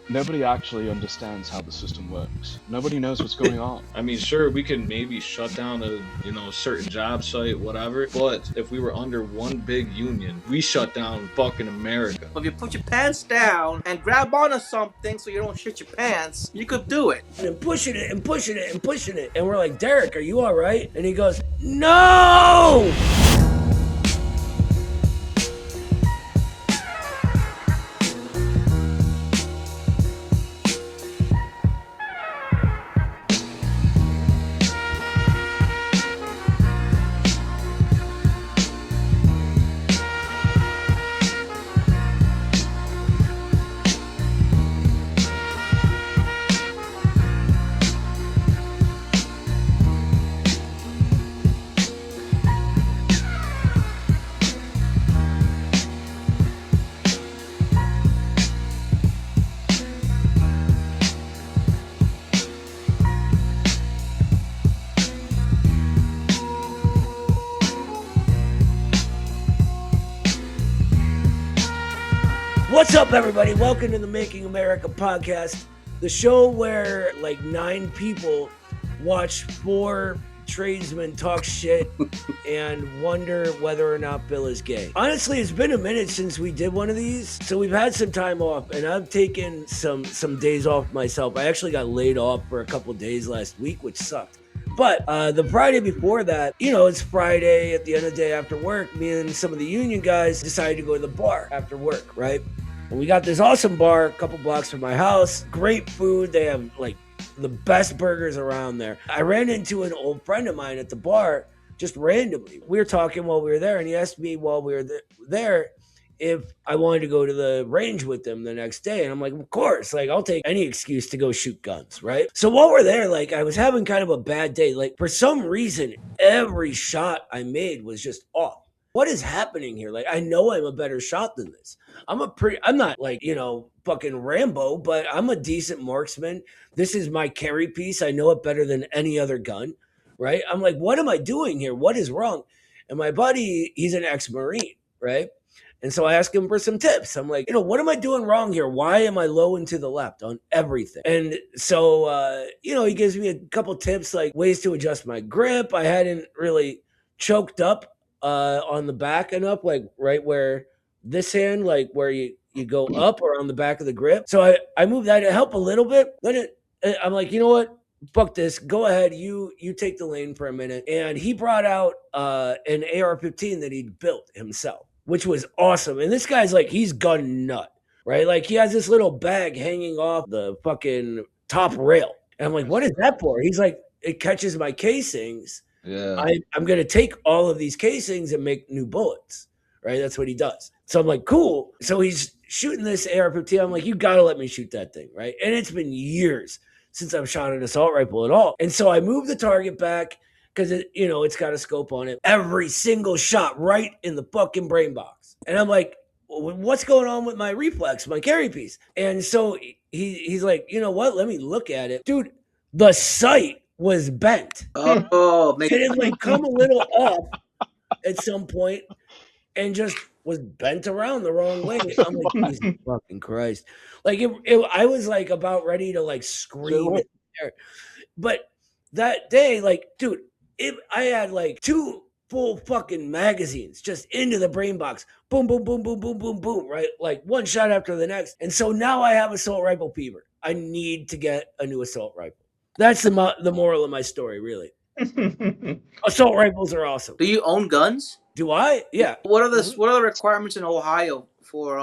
Nobody actually understands how the system works. Nobody knows what's going on. I mean, sure, we could maybe shut down a certain job site, whatever. But if we were under one big union, we shut down fucking America. If you put your pants down and grab onto something so you don't shit your pants, you could do it. And pushing it and pushing it and pushing it. And we're like, Derek, are you all right? And he goes, no! What's up, everybody? Welcome to the Making America podcast, the show where like 9 people watch 4 tradesmen talk shit and wonder whether or not Bill is gay. Honestly, it's been a minute since we did one of these, so we've had some time off, and I've taken some days off myself. I actually got laid off for a couple days last week, which sucked. But the Friday before that, it's Friday at the end of the day after work. Me and some of the union guys decided to go to the bar after work, right? And we got this awesome bar a couple blocks from my house. Great food. They have like the best burgers around there. I ran into an old friend of mine at the bar just randomly. We were talking while we were there, and he asked me while we were there if I wanted to go to the range with him the next day. And I'm like, of course, like I'll take any excuse to go shoot guns, right? So while we're there, like I was having kind of a bad day. Like for some reason, every shot I made was just off. What is happening here? Like, I know I'm a better shot than this. I'm not like, fucking Rambo, but I'm a decent marksman. This is my carry piece. I know it better than any other gun, right? I'm like, what am I doing here? What is wrong? And my buddy, he's an ex-Marine, right? And so I asked him for some tips. I'm like, what am I doing wrong here? Why am I low and to the left on everything? And so, he gives me a couple tips, like ways to adjust my grip. I hadn't really choked up on the back enough, like right where this hand, like where you go up or on the back of the grip. So I moved that to help a little bit. Then I'm like, you know what? Fuck this. Go ahead. You take the lane for a minute. And he brought out an AR-15 that he'd built himself, which was awesome. And this guy's like, he's gun nut, right? Like he has this little bag hanging off the fucking top rail. And I'm like, what is that for? He's like, it catches my casings. Yeah. I'm going to take all of these casings and make new bullets, right? That's what he does. So I'm like, cool. So he's shooting this AR-15. I'm like, you got to let me shoot that thing, right? And it's been years since I've shot an assault rifle at all. And so I moved the target back because, it's got a scope on it. Every single shot right in the fucking brain box. And I'm like, what's going on with my reflex, my carry piece? And so he's like, you know what? Let me look at it. Dude, the sight was bent. Oh, It had like come a little up at some point and just was bent around the wrong way. I'm like, Jesus fucking Christ. Like I was like about ready to like scream. But that day, like, dude, I had like 2 full fucking magazines just into the brain box. Boom, boom, boom, boom, boom, boom, boom, right? Like one shot after the next. And so now I have assault rifle fever. I need to get a new assault rifle. That's the moral of my story, really. Assault rifles are awesome. Do you own guns? Do I? Yeah. What are the requirements in Ohio for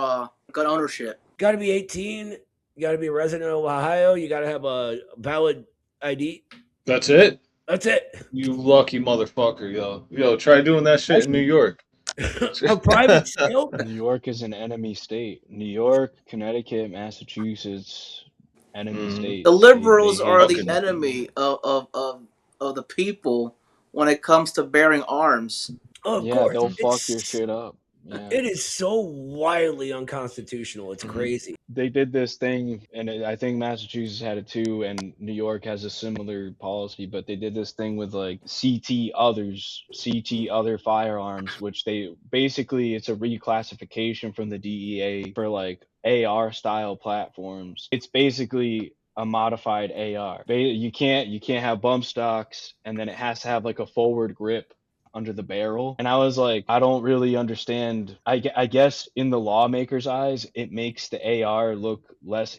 gun ownership? Got to be 18. You got to be a resident of Ohio. You got to have a valid ID. That's it? That's it. You lucky motherfucker, yo. Yo, try doing that shit in New York. A private sale? New York is an enemy state. New York, Connecticut, Massachusetts, enemy state. The liberals are the enemy of the people when it comes to bearing arms. Oh, of Yeah, course. they'll fuck your shit up. Yeah. It is so wildly unconstitutional. It's crazy. They did this thing, and I think Massachusetts had it too, and New York has a similar policy. But they did this thing with like CT other firearms, which they basically it's a reclassification from the DEA for like AR style platforms. It's basically a modified AR. You can't have bump stocks, and then it has to have like a forward grip under the barrel. And I was like, I don't really understand. I guess in the lawmakers' eyes, it makes the AR look less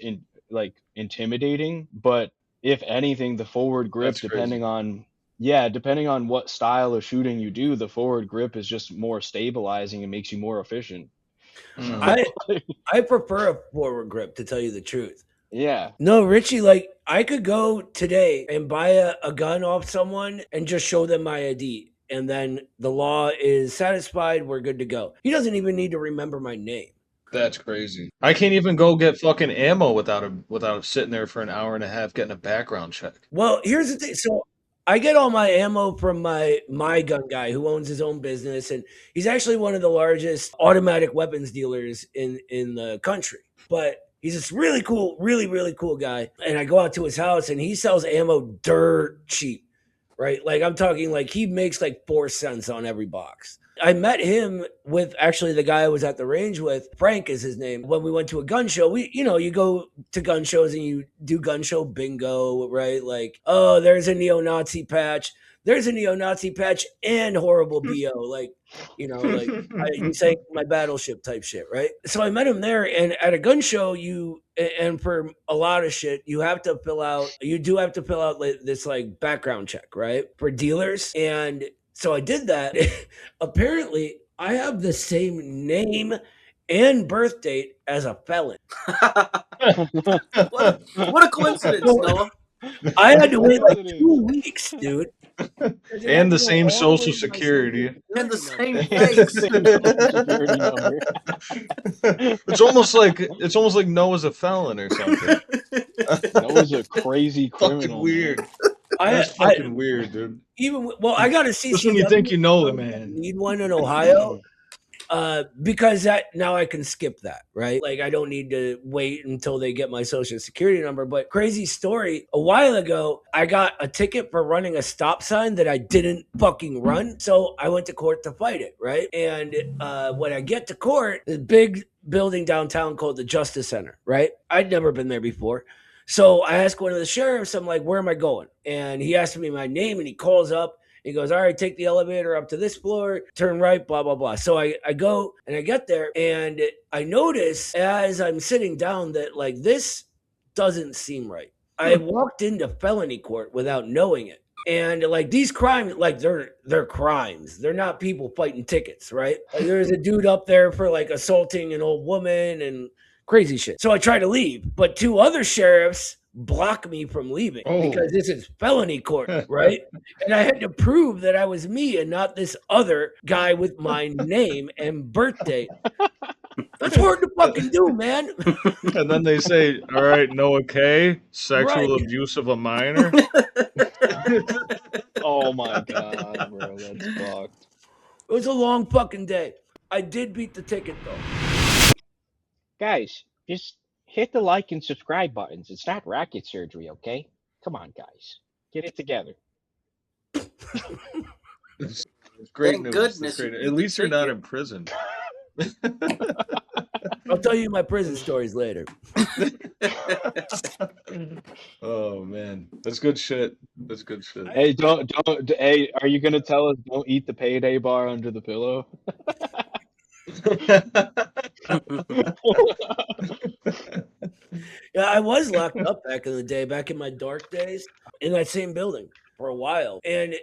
intimidating. But if anything, the forward grip, That's crazy. depending on what style of shooting you do, the forward grip is just more stabilizing and makes you more efficient. I prefer a forward grip, to tell you the truth. Yeah. No, Richie, like I could go today and buy a gun off someone and just show them my ID. And then the law is satisfied. We're good to go. He doesn't even need to remember my name. That's crazy. I can't even go get fucking ammo without sitting there for an hour and a half getting a background check. Well, here's the thing. So I get all my ammo from my gun guy who owns his own business, and he's actually one of the largest automatic weapons dealers in the country. But he's this really cool, really cool guy. And I go out to his house, and he sells ammo dirt cheap. Right? Like I'm talking like he makes like 4 cents on every box. I met him with actually the guy I was at the range with. Frank is his name. When we went to a gun show, you go to gun shows and you do gun show bingo, right? Like, oh, there's a neo-Nazi patch. There's a neo-Nazi patch and horrible BO. Like, you say my battleship type shit, right? So I met him there, and at a gun show, and for a lot of shit, you do have to fill out like this like background check, right? For dealers. And so I did that. Apparently, I have the same name and birth date as a felon. What a coincidence, Noah. I had to wait like 2 weeks, dude. And the same social security. And the same face. Security number. It's almost like Noah's a felon or something. Noah's a crazy criminal. Fucking weird. Man. That's fucking weird, dude. I got to see. Just when you think you know the man. Need one in Ohio. Because now I can skip that, right? Like I don't need to wait until they get my social security number. But crazy story, a while ago, I got a ticket for running a stop sign that I didn't fucking run. So I went to court to fight it, right? And when I get to court, this big building downtown called the Justice Center, right? I'd never been there before. So I asked one of the sheriffs, I'm like, where am I going? And he asked me my name, and he calls up. He goes, all right, take the elevator up to this floor, turn right, blah, blah, blah. So I go and I get there, and I notice as I'm sitting down that like this doesn't seem right. I walked into felony court without knowing it. And like these crimes, like they're crimes. They're not people fighting tickets, right? Like, there's a dude up there for like assaulting an old woman and crazy shit. So I try to leave, but 2 other sheriffs block me from leaving because this is felony court, right? And I had to prove that I was me and not this other guy with my name and birthday. That's hard to fucking do, man. And then they say, all right, Noah K, sexual abuse of a minor. Oh my god, bro, that's fucked. It was a long fucking day. I did beat the ticket though. Guys, just hit the like and subscribe buttons. It's not rocket surgery, okay? Come on, guys. Get it together. It's great Thank news. goodness Great. you At least you're beat the not ticket. in prison. I'll tell you my prison stories later. Oh man, that's good shit. That's good shit. Hey, hey, are you gonna tell us don't eat the payday bar under the pillow? Yeah, I was locked up back in the day, back in my dark days, in that same building for a while. And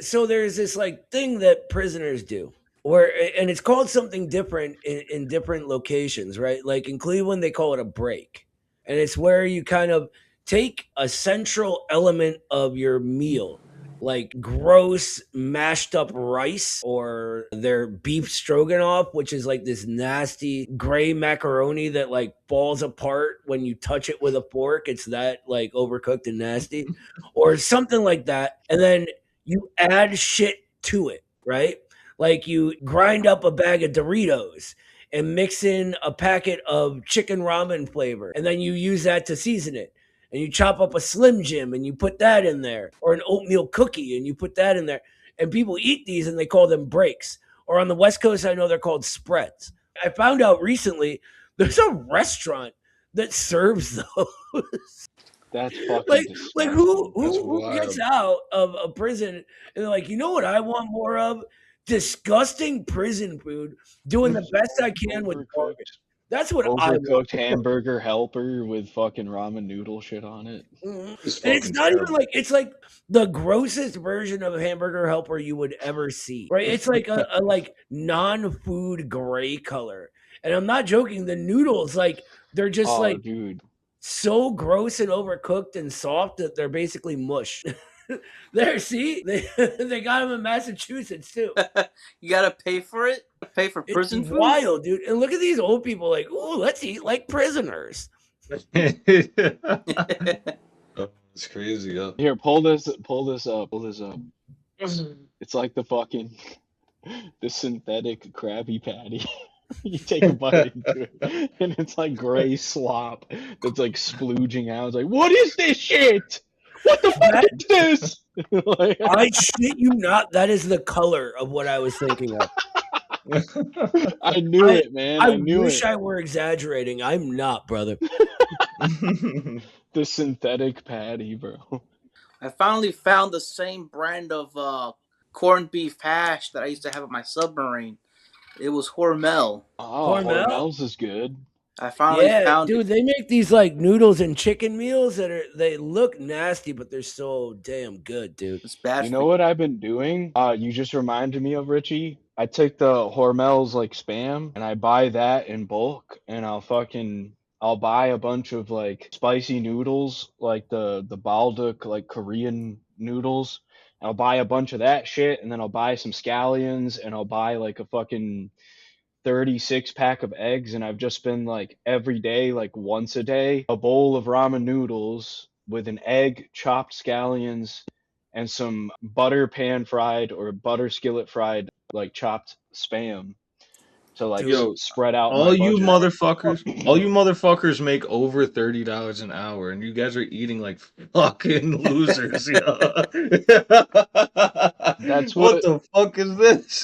so there's this like thing that prisoners do, and it's called something different in different locations, right? Like in Cleveland, they call it a break. And it's where you kind of take a central element of your meal, like gross mashed up rice or their beef stroganoff, which is like this nasty gray macaroni that like falls apart when you touch it with a fork. It's that like overcooked and nasty or something like that. And then you add shit to it, right? Like you grind up a bag of Doritos and mix in a packet of chicken ramen flavor, and then you use that to season it. And you chop up a Slim Jim and you put that in there, or an oatmeal cookie and you put that in there. And people eat these and they call them breaks. Or on the West Coast, I know they're called spreads. I found out recently there's a restaurant that serves those. That's fucking like disgusting. who gets out of a prison and they're like, you know what I want more of? Disgusting prison food, doing the best I can with garbage. That's what I want. Overcooked hamburger helper with fucking ramen noodle shit on it. And it's not even like, it's like the grossest version of a hamburger helper you would ever see, right? It's like a like non-food gray color. And I'm not joking, the noodles, like they're just dude, so gross and overcooked and soft that they're basically mush. There, see, they got them in Massachusetts too. You gotta pay for it. Pay for prison food. Wild, dude. And look at these old people, like, oh, let's eat like prisoners. It's crazy. Yeah. Here, pull this up. It's like the synthetic Krabby Patty. You take a bite into it, and it's like gray slop that's like splooging out. It's like, what is this shit? What the fuck is this? Like, I shit you not. That is the color of what I was thinking of. I knew it, man. I wish I were exaggerating. I'm not, brother. The synthetic patty, bro. I finally found the same brand of corned beef hash that I used to have at my submarine. It was Hormel. Oh, Hormel's is good. I finally found dude, it. They make these like noodles and chicken meals that they look nasty, but they're so damn good, dude. It's bad. You know what I've been doing? You just reminded me of Richie. I take the Hormel's like Spam and I buy that in bulk, and I'll buy a bunch of like spicy noodles, like the Balduk like Korean noodles. I'll buy a bunch of that shit, and then I'll buy some scallions, and I'll buy like a fucking 36 pack of eggs, and I've just been like every day, like once a day, a bowl of ramen noodles with an egg, chopped scallions, and some butter pan fried or butter skillet fried like chopped Spam to like spread out. All you motherfuckers make over $30 an hour, and you guys are eating like fucking losers. That's what the fuck is this?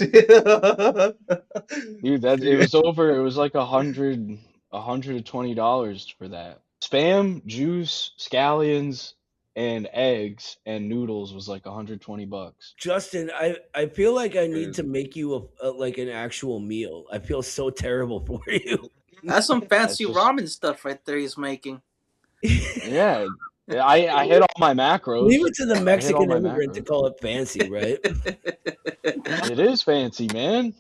Dude, it was like $120 for that. Spam, juice, scallions, and eggs and noodles was like $120. Justin, I feel like I need to make you like an actual meal. I feel so terrible for you. That's some fancy ramen stuff right there he's making. Yeah. I hit all my macros. Leave it to the Mexican immigrant to call it fancy, right? It is fancy, man.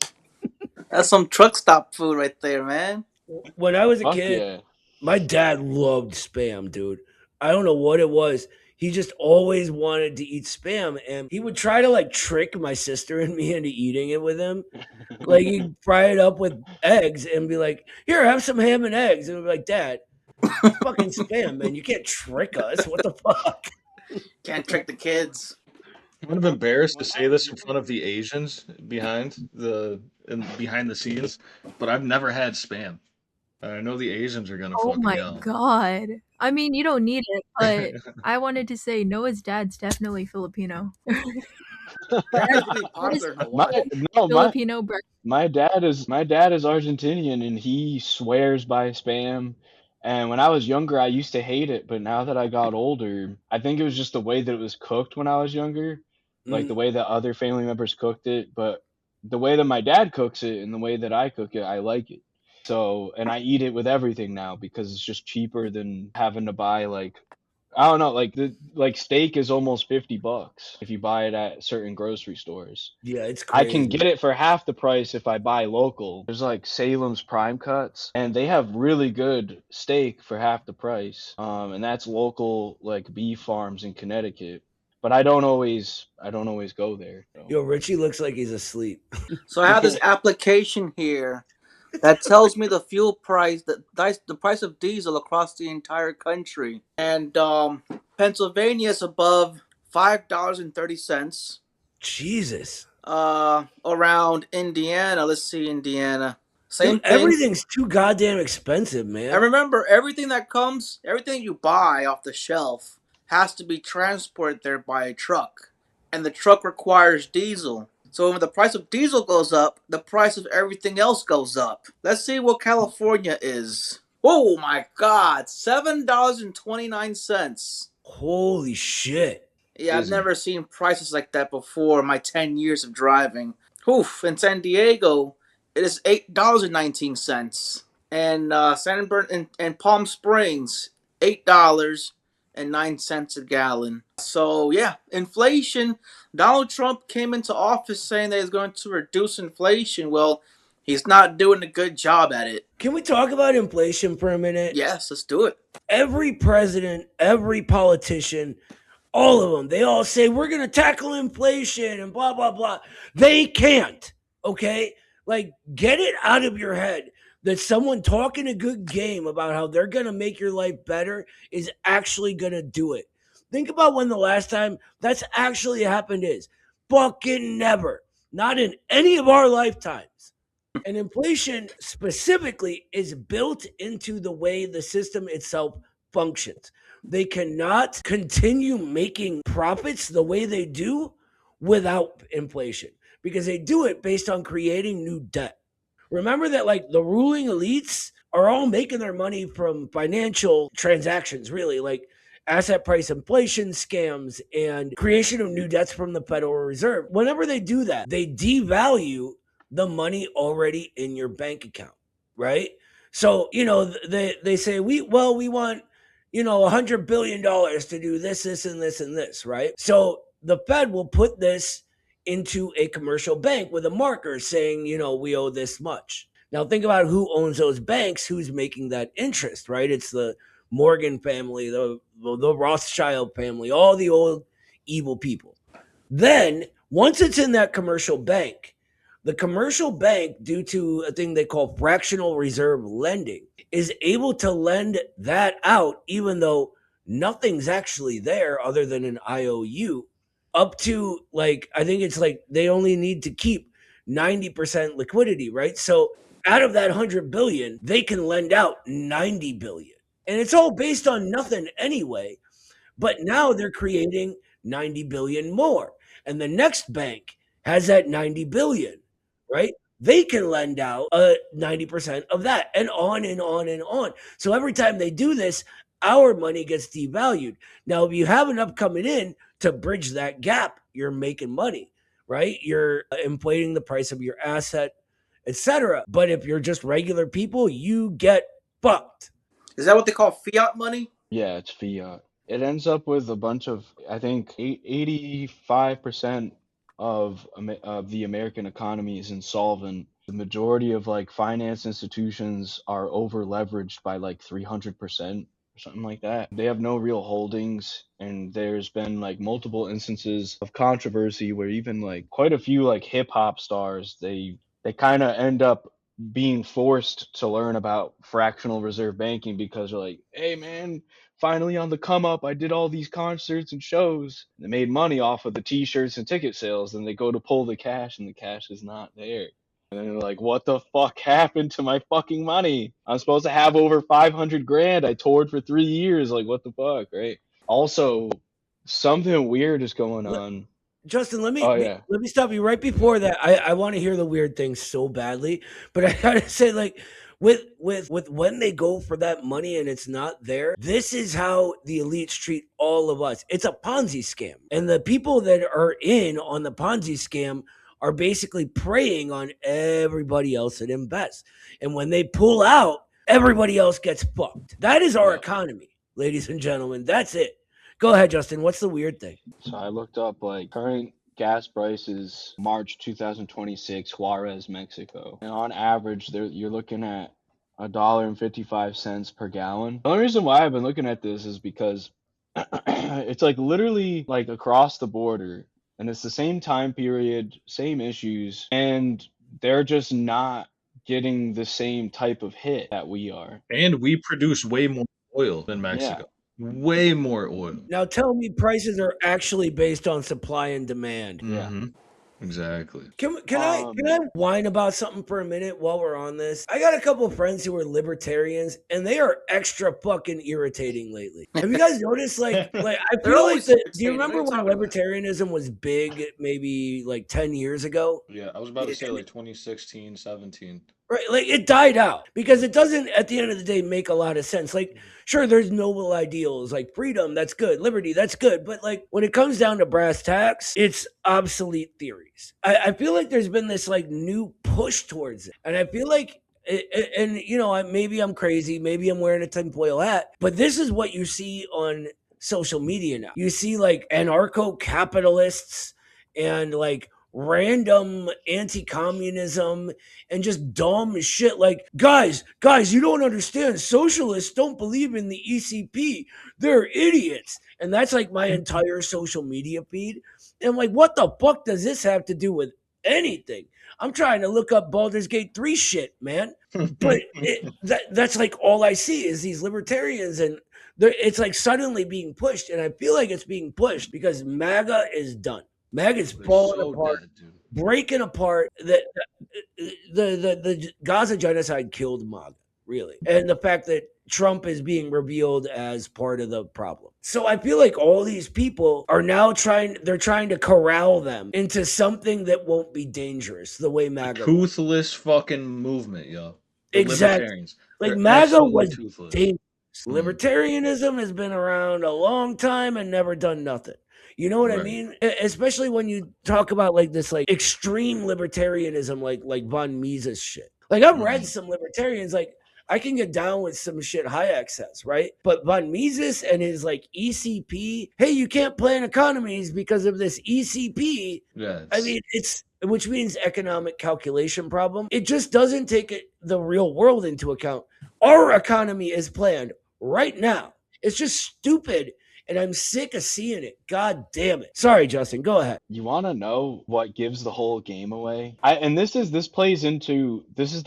That's some truck stop food right there, man. When I was a kid, my dad loved Spam, dude. I don't know what it was. He just always wanted to eat Spam, and he would try to like trick my sister and me into eating it with him. Like he'd fry it up with eggs and be like, "Here, have some ham and eggs." And we'd be like, "Dad, it's fucking Spam, man. You can't trick us. What the fuck? Can't trick the kids." I'm kind of embarrassed to say this in front of the Asians behind the scenes, but I've never had Spam. I know the Asians are gonna fuck me up. Oh my god. I mean, you don't need it, but I wanted to say Noah's dad's definitely Filipino. Filipino breakfast. My dad is Argentinian, and he swears by Spam. And when I was younger, I used to hate it, but now that I got older, I think it was just the way that it was cooked when I was younger, like the way that other family members cooked it. But the way that my dad cooks it and the way that I cook it, I like it. So, and I eat it with everything now because it's just cheaper than having to buy like, I don't know, like steak is almost $50 if you buy it at certain grocery stores. Yeah, it's crazy. I can get it for half the price if I buy local. There's like Salem's Prime Cuts, and they have really good steak for half the price. And that's local like beef farms in Connecticut. But I don't always go there. So. Yo, Richie looks like he's asleep. So I have this application here that tells me the fuel price, the price of diesel across the entire country. And Pennsylvania is above $5.30. Jesus. Around Indiana. Let's see, Indiana. Same Dude, thing. everything's too goddamn expensive, man. And remember, everything you buy off the shelf has to be transported there by a truck. And the truck requires diesel. So when the price of diesel goes up, the price of everything else goes up. Let's see what California is. Oh my god, $7.29. Holy shit. Yeah, I've never seen prices like that before in my 10 years of driving. Oof, in San Diego, it is $8.19. And San Bernardino and Palm Springs, $8.09 a gallon. So yeah, inflation. Donald Trump came into office saying that he's going to reduce inflation. Well, he's not doing a good job at it. Can we talk about inflation for a minute? Yes, let's do it. Every president, every politician, all of them, they all say we're going to tackle inflation and blah, blah, blah. They can't, okay? Like, get it out of your head that someone talking a good game about how they're going to make your life better is actually going to do it. Think about when the last time that's actually happened is. Fucking never. Not in any of our lifetimes. And inflation specifically is built into the way the system itself functions. They cannot continue making profits the way they do without inflation because they do it based on creating new debt. Remember that like the ruling elites are all making their money from financial transactions, really, like asset price inflation scams and creation of new debts from the Federal Reserve. Whenever they do that, they devalue the money already in your bank account, right? So, they say we want, $100 billion to do this, this, and this, and this, right? So the Fed will put this into a commercial bank with a marker saying, we owe this much. Now think about who owns those banks, who's making that interest, right? It's the Morgan family, the Rothschild family, all the old evil people. Then once it's in that commercial bank, the commercial bank, due to a thing they call fractional reserve lending, is able to lend that out even though nothing's actually there other than an IOU, up to like, I think it's like they only need to keep 90% liquidity, right? So out of that 100 billion, they can lend out 90 billion. And it's all based on nothing anyway. But now they're creating 90 billion more. And the next bank has that 90 billion, right? They can lend out 90% of that, and on and on and on. So every time they do this, our money gets devalued. Now, if you have enough coming in to bridge that gap, you're making money, right? You're inflating the price of your asset, etc. But if you're just regular people, you get fucked. Is that what they call fiat money? Yeah, it's fiat. It ends up with a bunch of, I think, 85% of the American economy is insolvent. The majority of like finance institutions are over leveraged by like 300% or something like that. They have no real holdings, and there's been like multiple instances of controversy where even like quite a few like hip hop stars, they kind of end up being forced to learn about fractional reserve banking because they're like, hey man, finally on the come up, I did all these concerts and shows. They made money off of the t-shirts and ticket sales. Then they go to pull the cash and the cash is not there. And then they're like, what the fuck happened to my fucking money? I'm supposed to have over 500 grand. I toured for 3 years. Like, what the fuck, right? Also, something weird is going on. Justin, let me stop you right before that. I want to hear the weird things so badly, but I gotta say, like, with when they go for that money and it's not there, this is how the elites treat all of us. It's a Ponzi scam, and the people that are in on the Ponzi scam are basically preying on everybody else that invests. And when they pull out, everybody else gets fucked. That is our economy, ladies and gentlemen. That's it. Go ahead, Justin. What's the weird thing? So I looked up like current gas prices, March 2026, Juarez, Mexico. And on average, you're looking at $1.55 per gallon. The only reason why I've been looking at this is because it's like literally like across the border, and it's the same time period, same issues, and they're just not getting the same type of hit that we are. And we produce way more oil than Mexico. Yeah. Way more oil. Now tell me prices are actually based on supply and demand. Yeah. Mm-hmm. Exactly. Can I whine about something for a minute while we're on this? I got a couple of friends who are libertarians, and they are extra fucking irritating lately. Have you guys noticed? Like I They're feel like always that. Do you irritating. What are remember you when talking about? libertarianism was big? Maybe like 10 years ago. Yeah, I was about to Yeah. say like 2016, 17. Right, like it died out because it doesn't, at the end of the day, make a lot of sense. Like, sure, there's noble ideals like freedom, that's good, liberty, that's good, but like when it comes down to brass tacks, it's obsolete theories. I feel like there's been this like new push towards it, and I feel like, and you know, maybe I'm crazy, maybe I'm wearing a tinfoil hat, but this is what you see on social media now. You see like anarcho-capitalists and like random anti-communism and just dumb shit like guys, you don't understand, socialists don't believe in the ECP, they're idiots. And that's like my entire social media feed, and I'm like, what the fuck does this have to do with anything? I'm trying to look up Baldur's Gate 3 shit, man. But that's like all I see is these libertarians, and it's like suddenly being pushed, and I feel like it's being pushed because MAGA is done. MAGA's falling apart, dead, breaking apart. The Gaza genocide killed MAGA, really. And the fact that Trump is being revealed as part of the problem. So I feel like all these people are now trying to corral them into something that won't be dangerous the way MAGA was. Toothless fucking movement, yo. The Exactly. libertarians. Like They're MAGA absolutely was toothless. dangerous. Libertarianism has been around a long time and never done nothing. You know what I Right. mean? Especially when you talk about like this like extreme libertarianism, like von Mises shit. Like I've read some libertarians, like I can get down with some shit Hayek says, right? But von Mises and his like ECP, hey, you can't plan economies because of this ECP. Yes. I mean, which means economic calculation problem. It just doesn't take the real world into account. Our economy is planned right now. It's just stupid, and I'm sick of seeing it. God damn it. Sorry, Justin, go ahead. You want to know what gives the whole game away? This plays into, this is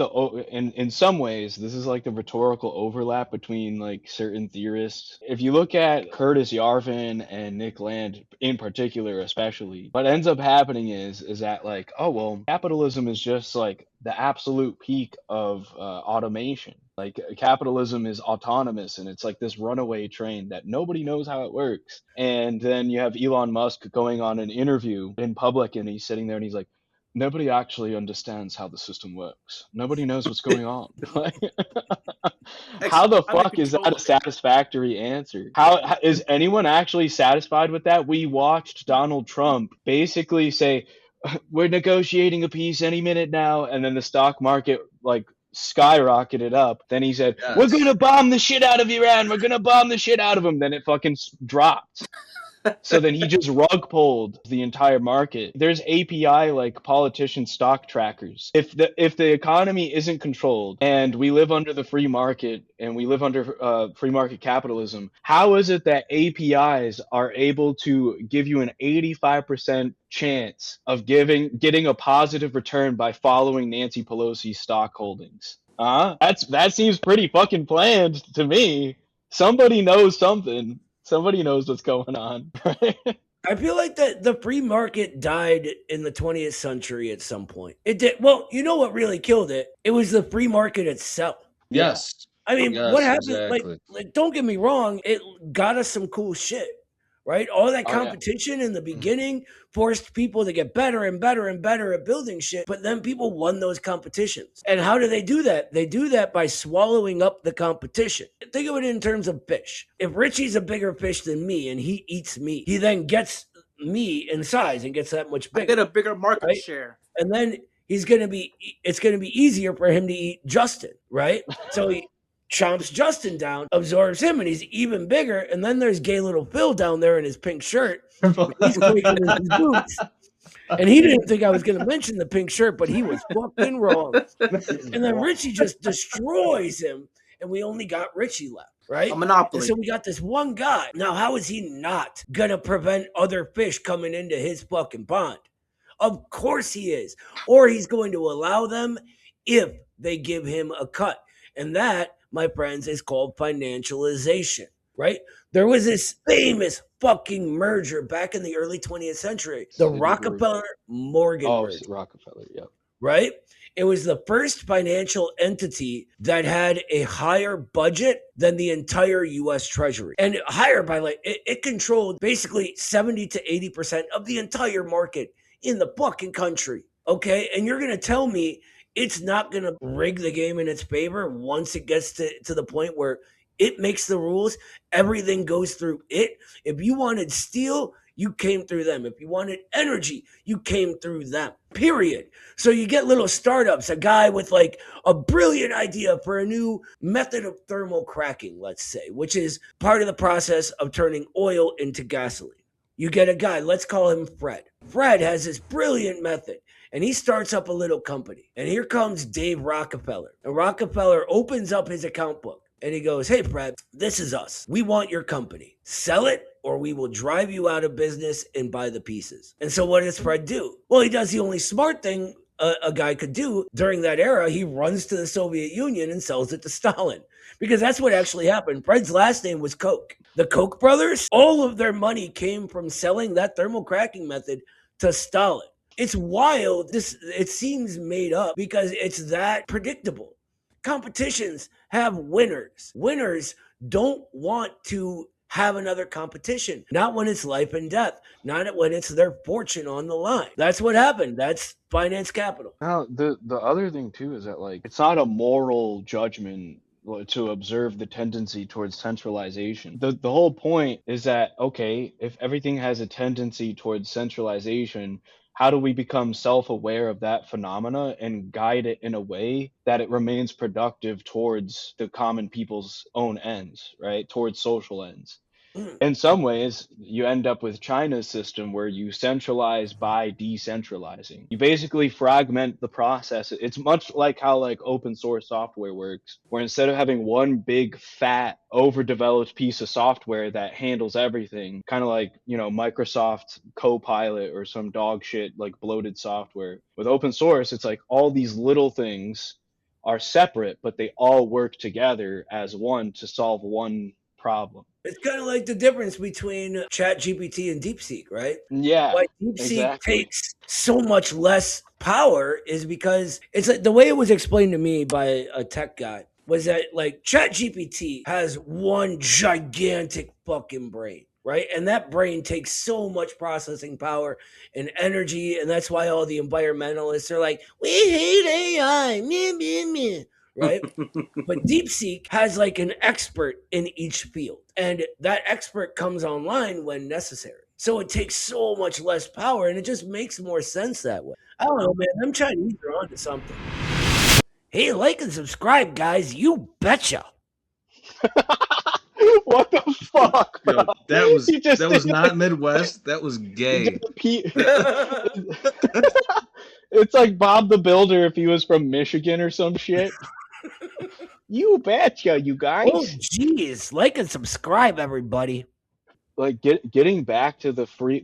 in some ways this is like the rhetorical overlap between like certain theorists. If you look at Curtis Yarvin and Nick Land in particular, especially, what ends up happening is that like, oh well, capitalism is just like the absolute peak of automation. Like capitalism is autonomous and it's like this runaway train that nobody knows how it works. And then you have Elon Musk going on an interview in public and he's sitting there and he's like, nobody actually understands how the system works. Nobody knows what's going on. How the fuck is that a satisfactory answer? How is anyone actually satisfied with that? We watched Donald Trump basically say, we're negotiating a peace any minute now, and then the stock market like skyrocketed up. Then he said, we're gonna bomb the shit out of Iran, we're gonna bomb the shit out of them. Then it fucking dropped. So then he just rug pulled the entire market. There's API like politician stock trackers. If the economy isn't controlled and we live under the free market and we live under free market capitalism, how is it that APIs are able to give you an 85% chance of getting a positive return by following Nancy Pelosi's stock holdings? That seems pretty fucking planned to me. Somebody knows something. Somebody knows what's going on. I feel like that the free market died in the 20th century at some point. It did. Well, you know what really killed it? It was the free market itself. Yes. I mean, Yes, what happened? exactly. Like, don't get me wrong. It got us some cool shit, right? All that competition in the beginning forced people to get better and better and better at building shit. But then people won those competitions. And how do they do that? They do that by swallowing up the competition. Think of it in terms of fish. If Richie's a bigger fish than me and he eats meat, he then gets me in size and gets that much bigger. Get a bigger market share. And then it's going to be easier for him to eat Justin, right? So he chomps Justin down, absorbs him, and he's even bigger. And then there's gay little Phil down there in his pink shirt. He's quaking in his boots. And he didn't think I was going to mention the pink shirt, but he was fucking wrong. And then Richie just destroys him, and we only got Richie left, right? A monopoly. And so we got this one guy. Now, how is he not going to prevent other fish coming into his fucking pond? Of course he is. Or he's going to allow them if they give him a cut. And that, my friends, is called financialization, right? There was this famous fucking merger back in the early 20th century, the Citigroup. Rockefeller-Morgan merger, Rockefeller, yep. right? It was the first financial entity that had a higher budget than the entire US Treasury. And higher by like, it controlled basically 70 to 80% of the entire market in the fucking country. Okay. And you're going to tell me it's not going to rig the game in its favor once it gets to the point where it makes the rules, everything goes through it. If you wanted steel, you came through them. If you wanted energy, you came through them, period. So you get little startups, a guy with like a brilliant idea for a new method of thermal cracking, let's say, which is part of the process of turning oil into gasoline. You get a guy, let's call him Fred. Fred has this brilliant method and he starts up a little company. And here comes Dave Rockefeller. And Rockefeller opens up his account book and he goes, hey, Fred, this is us. We want your company. Sell it or we will drive you out of business and buy the pieces. And so what does Fred do? Well, he does the only smart thing a guy could do during that era. He runs to the Soviet Union and sells it to Stalin, because that's what actually happened. Fred's last name was Koch. The Koch brothers, all of their money came from selling that thermal cracking method to Stalin. It's wild. It seems made up because it's that predictable. Competitions have winners. Winners don't want to have another competition. Not when it's life and death. Not when it's their fortune on the line. That's what happened. That's finance capital. Now, the other thing too is that like it's not a moral judgment to observe the tendency towards centralization. The whole point is that, okay, if everything has a tendency towards centralization, how do we become self-aware of that phenomena and guide it in a way that it remains productive towards the common people's own ends, right? Towards social ends. In some ways, you end up with China's system where you centralize by decentralizing. You basically fragment the process. It's much like how like open source software works, where instead of having one big, fat, overdeveloped piece of software that handles everything, kind of like, you know, Microsoft Copilot or some dog shit like bloated software. With open source, it's like all these little things are separate, but they all work together as one to solve one problem. It's kind of like the difference between ChatGPT and DeepSeek, right? Yeah, Why DeepSeek exactly. takes so much less power is because it's like the way it was explained to me by a tech guy was that like ChatGPT has one gigantic fucking brain, right? And that brain takes so much processing power and energy, and that's why all the environmentalists are like, we hate AI, meh, meh, meh. Right? But DeepSeek has like an expert in each field, and that expert comes online when necessary. So it takes so much less power, and it just makes more sense that way. I don't know, man. Them Chinese are onto something. Hey, like and subscribe, guys. You betcha. What the fuck, bro? Yo, that was not Midwest. That was gay. It's like Bob the Builder if he was from Michigan or some shit. You betcha, you guys. Oh, jeez. Like and subscribe, everybody. Like getting back to the free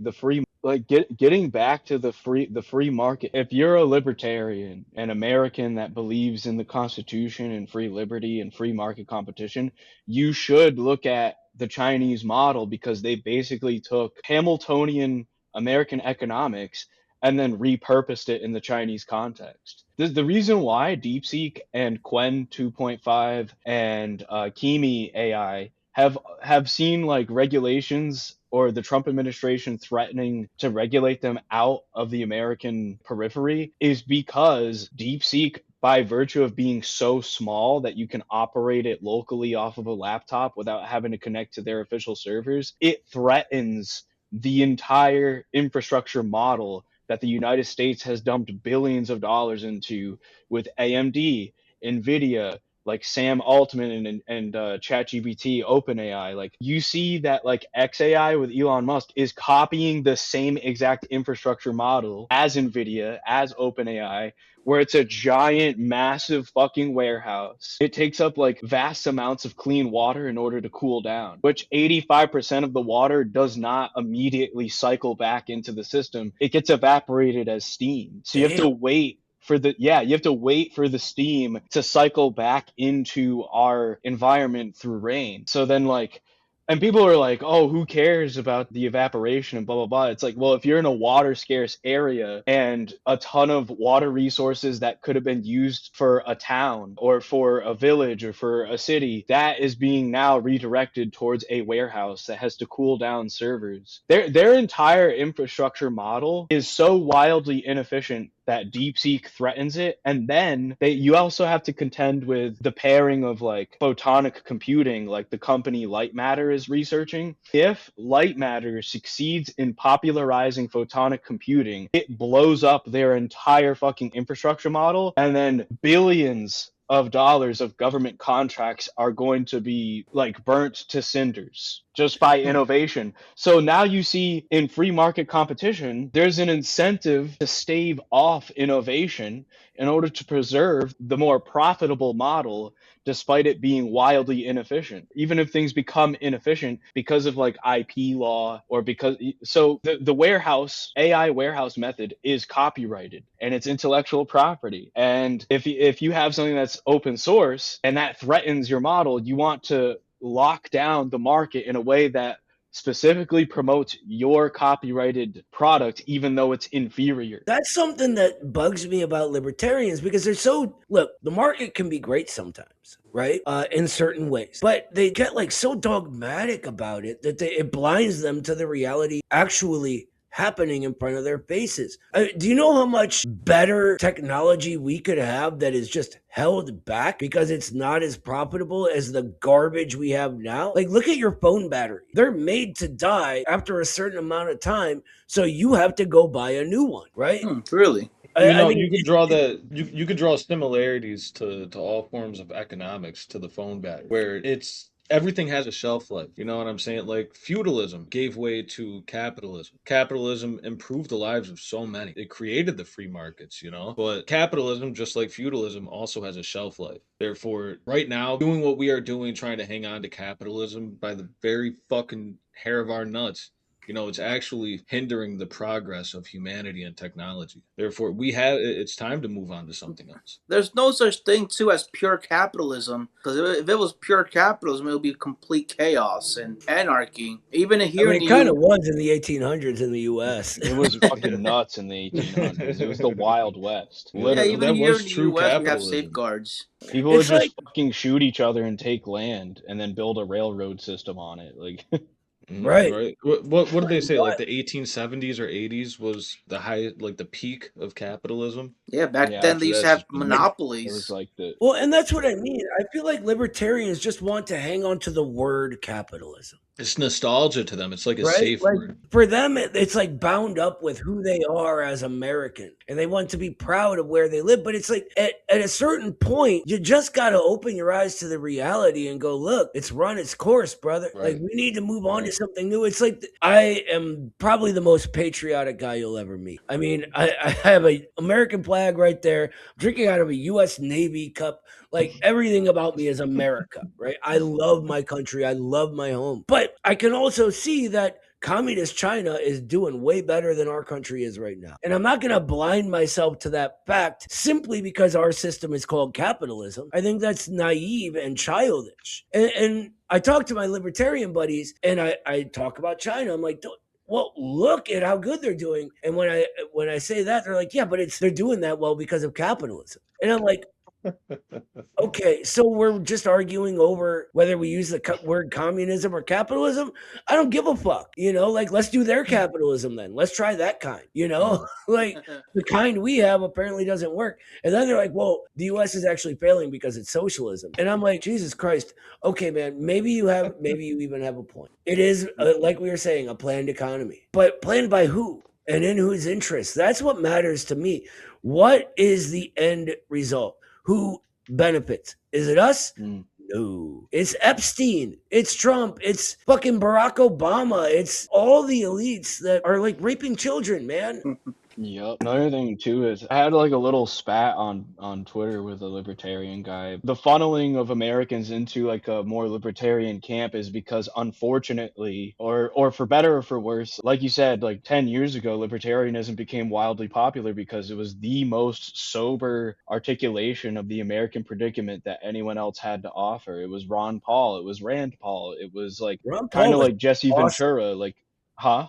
market. If you're a libertarian, an American that believes in the Constitution and free liberty and free market competition, you should look at the Chinese model, because they basically took Hamiltonian American economics and then repurposed it in the Chinese context. The reason why DeepSeek and Quen 2.5 and Kimi AI have seen like regulations or the Trump administration threatening to regulate them out of the American periphery is because DeepSeek, by virtue of being so small that you can operate it locally off of a laptop without having to connect to their official servers, it threatens the entire infrastructure model that the United States has dumped billions of dollars into with AMD, NVIDIA, like Sam Altman and ChatGPT, OpenAI. Like you see that like XAI with Elon Musk is copying the same exact infrastructure model as NVIDIA, as OpenAI, where it's a giant, massive fucking warehouse. It takes up like vast amounts of clean water in order to cool down, which 85% of the water does not immediately cycle back into the system. It gets evaporated as steam. So you have to wait for the steam to cycle back into our environment through rain. So then like And people are like, oh, who cares about the evaporation and blah, blah, blah. It's like, well, if you're in a water scarce area and a ton of water resources that could have been used for a town or for a village or for a city, that is being now redirected towards a warehouse that has to cool down servers. Their entire infrastructure model is so wildly inefficient that DeepSeek threatens it. And then you also have to contend with the pairing of like photonic computing, like the company Light Matter is researching. If Light Matter succeeds in popularizing photonic computing, it blows up their entire fucking infrastructure model, and then billions of dollars of government contracts are going to be like burnt to cinders just by innovation. So now you see in free market competition, there's an incentive to stave off innovation in order to preserve the more profitable model, despite it being wildly inefficient. Even if things become inefficient because of like IP law or because so the warehouse AI warehouse method is copyrighted and it's intellectual property. And if you have something that's open source and that threatens your model, you want to lock down the market in a way that specifically promotes your copyrighted product, even though it's inferior. That's something that bugs me about libertarians, because they're so, look, the market can be great sometimes, right? In certain ways, but they get like so dogmatic about it that it blinds them to the reality actually happening in front of their faces. Do you know how much better technology we could have that is just held back because it's not as profitable as the garbage we have now? Like, look at your phone battery. They're made to die after a certain amount of time, so you have to go buy a new one, right? Really? You could draw you could draw similarities to all forms of economics to the phone battery, where it's everything has a shelf life. You know what I'm saying? Like feudalism gave way to capitalism. Capitalism improved the lives of so many. It created the free markets, you know? But capitalism, just like feudalism, also has a shelf life. Therefore, right now, doing what we are doing, trying to hang on to capitalism by the very fucking hair of our nuts, you know, it's actually hindering the progress of humanity and technology. Therefore, it's time to move on to something else. There's no such thing too as pure capitalism, because if it was pure capitalism, it would be complete chaos and anarchy. Even here, it kind of was in the 1800s in the U.S. It was fucking nuts in the 1800s. It was the Wild West. Literally. Yeah, even here in the U.S., we have safeguards. People would just fucking shoot each other and take land and then build a railroad system on it. Like, right. What did they say? Like the 1870s or 80s was the high, like the peak of capitalism. Yeah, back then they used to have monopolies. It was like the well, and that's what I mean. I feel like libertarians just want to hang on to the word capitalism. It's nostalgia to them. It's like a safe word. For them, it's like bound up with who they are as American, and they want to be proud of where they live. But it's like at a certain point, you just got to open your eyes to the reality and go, look, it's run its course, brother. Right. Like, we need to move on to something new. It's like, I am probably the most patriotic guy you'll ever meet. I mean, I have an American flag right there. I'm drinking out of a U.S. Navy cup. Like, everything about me is America, right? I love my country. I love my home. But I can also see that communist China is doing way better than our country is right now. And I'm not going to blind myself to that fact simply because our system is called capitalism. I think that's naive and childish. And I talk to my libertarian buddies and I talk about China. I'm like, well, look at how good they're doing. And when I say that, they're like, yeah, but they're doing that well because of capitalism. And I'm like, okay, so we're just arguing over whether we use the word communism or capitalism. I don't give a fuck, you know, like, let's do their capitalism then. Let's try that kind, you know, like the kind we have apparently doesn't work. And then they're like, well, the US is actually failing because it's socialism. And I'm like, Jesus Christ. Okay, man, maybe you even have a point. It is, like we were saying, a planned economy, but planned by who and in whose interest? That's what matters to me. What is the end result? Who benefits? Is it us? No. It's Epstein. It's Trump. It's fucking Barack Obama. It's all the elites that are like raping children, man. Yep. Another thing too is I had like a little spat on Twitter with a libertarian guy. The funneling of Americans into like a more libertarian camp is because unfortunately, or for better or for worse, like you said, like 10 years ago, libertarianism became wildly popular because it was the most sober articulation of the American predicament that anyone else had to offer. It was Ron Paul, it was Rand Paul, it was like Ron kind Paul of was like Jesse awesome. Ventura, like, huh?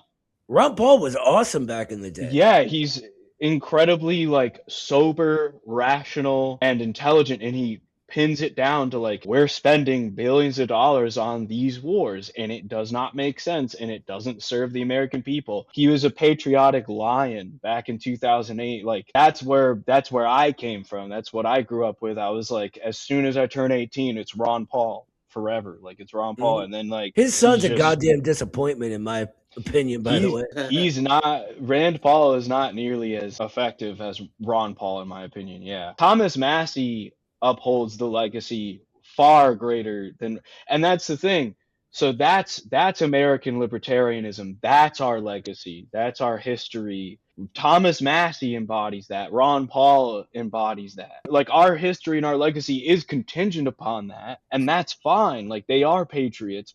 Ron Paul was awesome back in the day. Yeah, he's incredibly like sober, rational, and intelligent, and he pins it down to like we're spending billions of dollars on these wars and it does not make sense and it doesn't serve the American people. He was a patriotic lion back in 2008. Like that's where I came from. That's what I grew up with. I was like as soon as I turn 18, it's Ron Paul forever. Like it's Ron Paul, Mhm. and then like His he's son's a just goddamn disappointment, in my opinion, by the He's way. he's not Rand Paul is not nearly as effective as Ron Paul in my opinion. Yeah. Thomas Massey upholds the legacy far greater than, and that's the thing. So that's American libertarianism. That's our legacy. That's our history. Thomas Massey embodies that. Ron Paul embodies that. Like our history and our legacy is contingent upon that, and that's fine. Like they are patriots.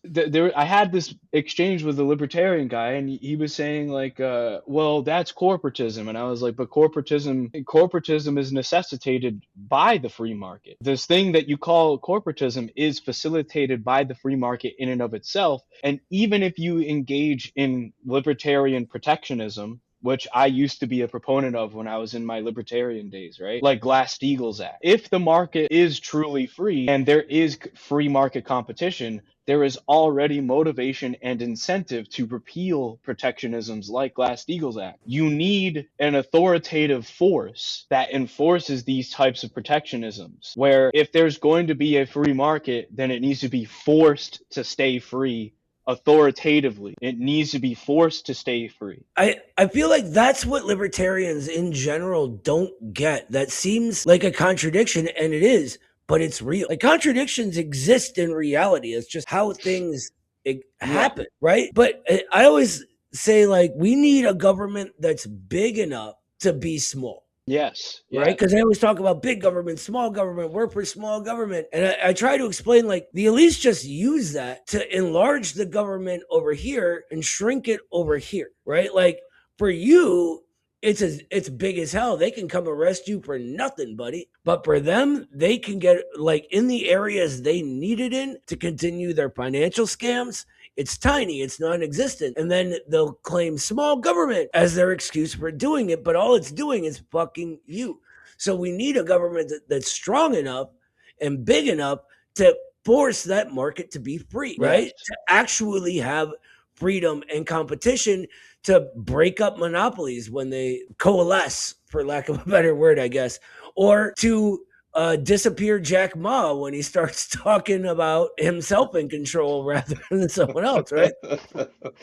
I had this exchange with a libertarian guy, and he was saying like, "Well, that's corporatism," and I was like, "But corporatism is necessitated by the free market. This thing that you call corporatism is facilitated by the free market in and of itself. And even if you engage in libertarian protectionism, which I used to be a proponent of when I was in my libertarian days, right? Like Glass-Steagall's Act. If the market is truly free and there is free market competition, there is already motivation and incentive to repeal protectionisms like Glass-Steagall's Act. You need an authoritative force that enforces these types of protectionisms, where if there's going to be a free market, then it needs to be forced to stay free authoritatively. It needs to be forced to stay free. I feel like that's what libertarians in general don't get. That seems like a contradiction, and it is, but it's real. Like contradictions exist in reality. It's just how things Yeah. happen, right? But I always say like we need a government that's big enough to be small. Yes. Right? Yeah. Because they always talk about big government, small government, work for small government. And I try to explain like the elites just use that to enlarge the government over here and shrink it over here, right? Like for you, it's big as hell. They can come arrest you for nothing, buddy. But for them, they can get like in the areas they need it in to continue their financial scams. It's tiny, it's non-existent. And then they'll claim small government as their excuse for doing it, but all it's doing is fucking you. So we need a government that's strong enough and big enough to force that market to be free, right? Yes. To actually have freedom and competition, to break up monopolies when they coalesce, for lack of a better word, I guess, or to disappear Jack Ma when he starts talking about himself in control rather than someone else, right?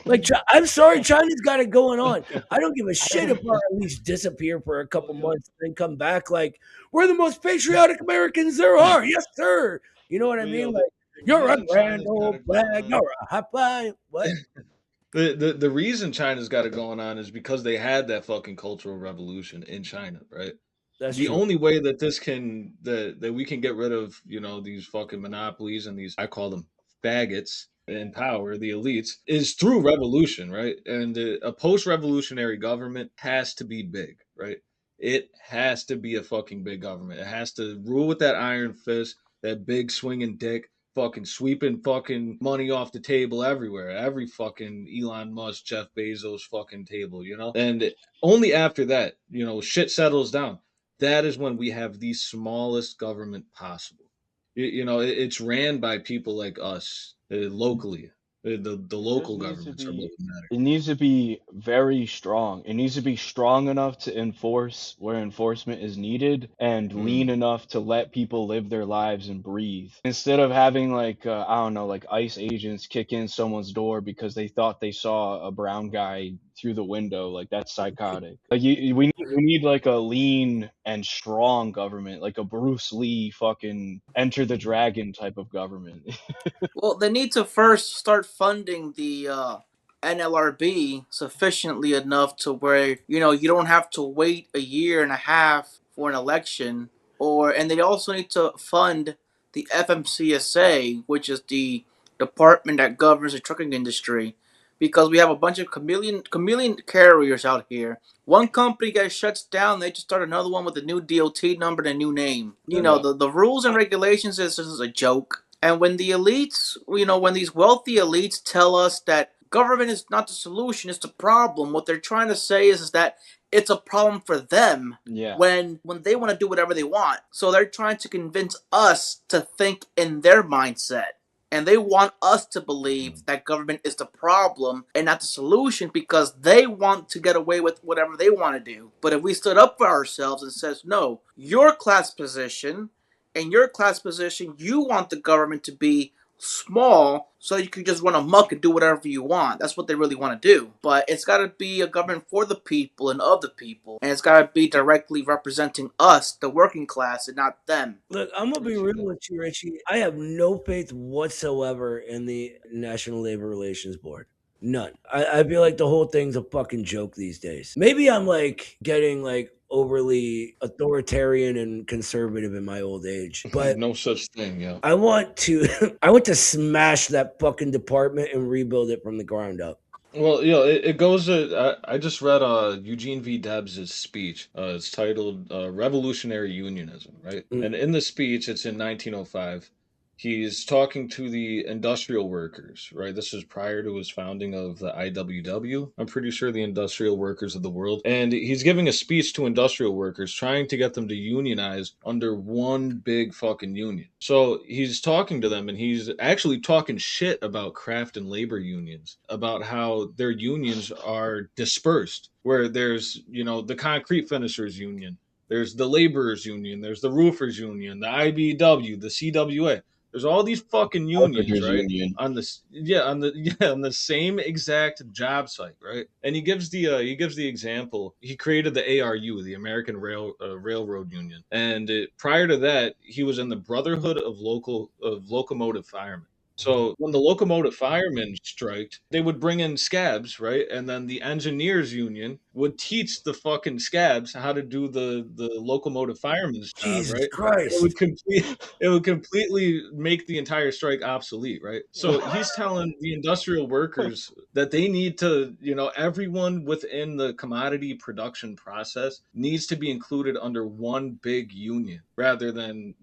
Like, I'm sorry, China's got it going on. I don't give a shit if our elites disappear for a couple months and then come back like, we're the most patriotic Americans there are. Yes, sir. You know what I Well, mean? the, Like, the you're a reason grand China's got old it going flag. on, You're a high fly. What? the reason China's got it going on is because they had that fucking cultural revolution in China, right? That's The true. only way that that we can get rid of, these fucking monopolies and these, I call them faggots in power, the elites, is through revolution, right? And a post-revolutionary government has to be big, right? It has to be a fucking big government. It has to rule with that iron fist, that big swinging dick, fucking sweeping fucking money off the table everywhere. Every fucking Elon Musk, Jeff Bezos fucking table, And only after that, shit settles down. That is when we have the smallest government possible. It's ran by people like us, locally. The It just local needs to governments are what be matter. it needs to be very strong. It needs to be strong enough to enforce where enforcement is needed and Mm. lean enough to let people live their lives and breathe. Instead of having like I don't know, like ICE agents kick in someone's door because they thought they saw a brown guy through the window, like that's psychotic. Like we need like a lean and strong government, like a Bruce Lee fucking Enter the Dragon type of government. Well, they need to first start funding NLRB sufficiently enough to where you don't have to wait a year and a half for an election, and they also need to fund the FMCSA, which is the department that governs the trucking industry, because we have a bunch of chameleon carriers out here. One company gets shuts down, they just start another one with a new DOT number and a new name. Yeah. The rules and regulations is a joke. And when the elites, when these wealthy elites tell us that government is not the solution, it's the problem, what they're trying to say is that it's a problem for them Yeah. when they want to do whatever they want. So they're trying to convince us to think in their mindset. And they want us to believe that government is the problem and not the solution because they want to get away with whatever they want to do. But if we stood up for ourselves and says, no, your class position, you want the government to be small so you can just run amok and do whatever you want. That's what they really want to do. But it's got to be a government for the people and of the people. And it's got to be directly representing us, the working class, and not them. Look, I'm gonna be real with you, Richie. I have no faith whatsoever in the National Labor Relations Board. None. I feel like the whole thing's a fucking joke these days. Maybe I'm like getting like overly authoritarian and conservative in my old age, but No such thing, yeah. I want to smash that fucking department and rebuild it from the ground up. Well, it goes. I just read Eugene V. Debs' speech. It's titled "Revolutionary Unionism," right? And in the speech, it's in 1905. He's talking to the industrial workers, right? This is prior to his founding of the IWW. I'm pretty sure the industrial workers of the world. And he's giving a speech to industrial workers, trying to get them to unionize under one big fucking union. So he's talking to them and he's actually talking shit about craft and labor unions, about how their unions are dispersed, where there's, the concrete finishers union, there's the laborers union, there's the roofers union, the IBW, the CWA. There's all these fucking unions, Carpenters right? Union. On this, on the same exact job site, right? And he gives the example. He created the ARU, the American Railroad Union, and prior to that, he was in the Brotherhood of Locomotive Firemen. So when the locomotive firemen striked, they would bring in scabs, right? And then the engineers union would teach the fucking scabs how to do the locomotive fireman's job, Jesus right? Christ. It would completely make the entire strike obsolete, right? So he's telling the industrial workers that they need to, everyone within the commodity production process needs to be included under one big union rather than,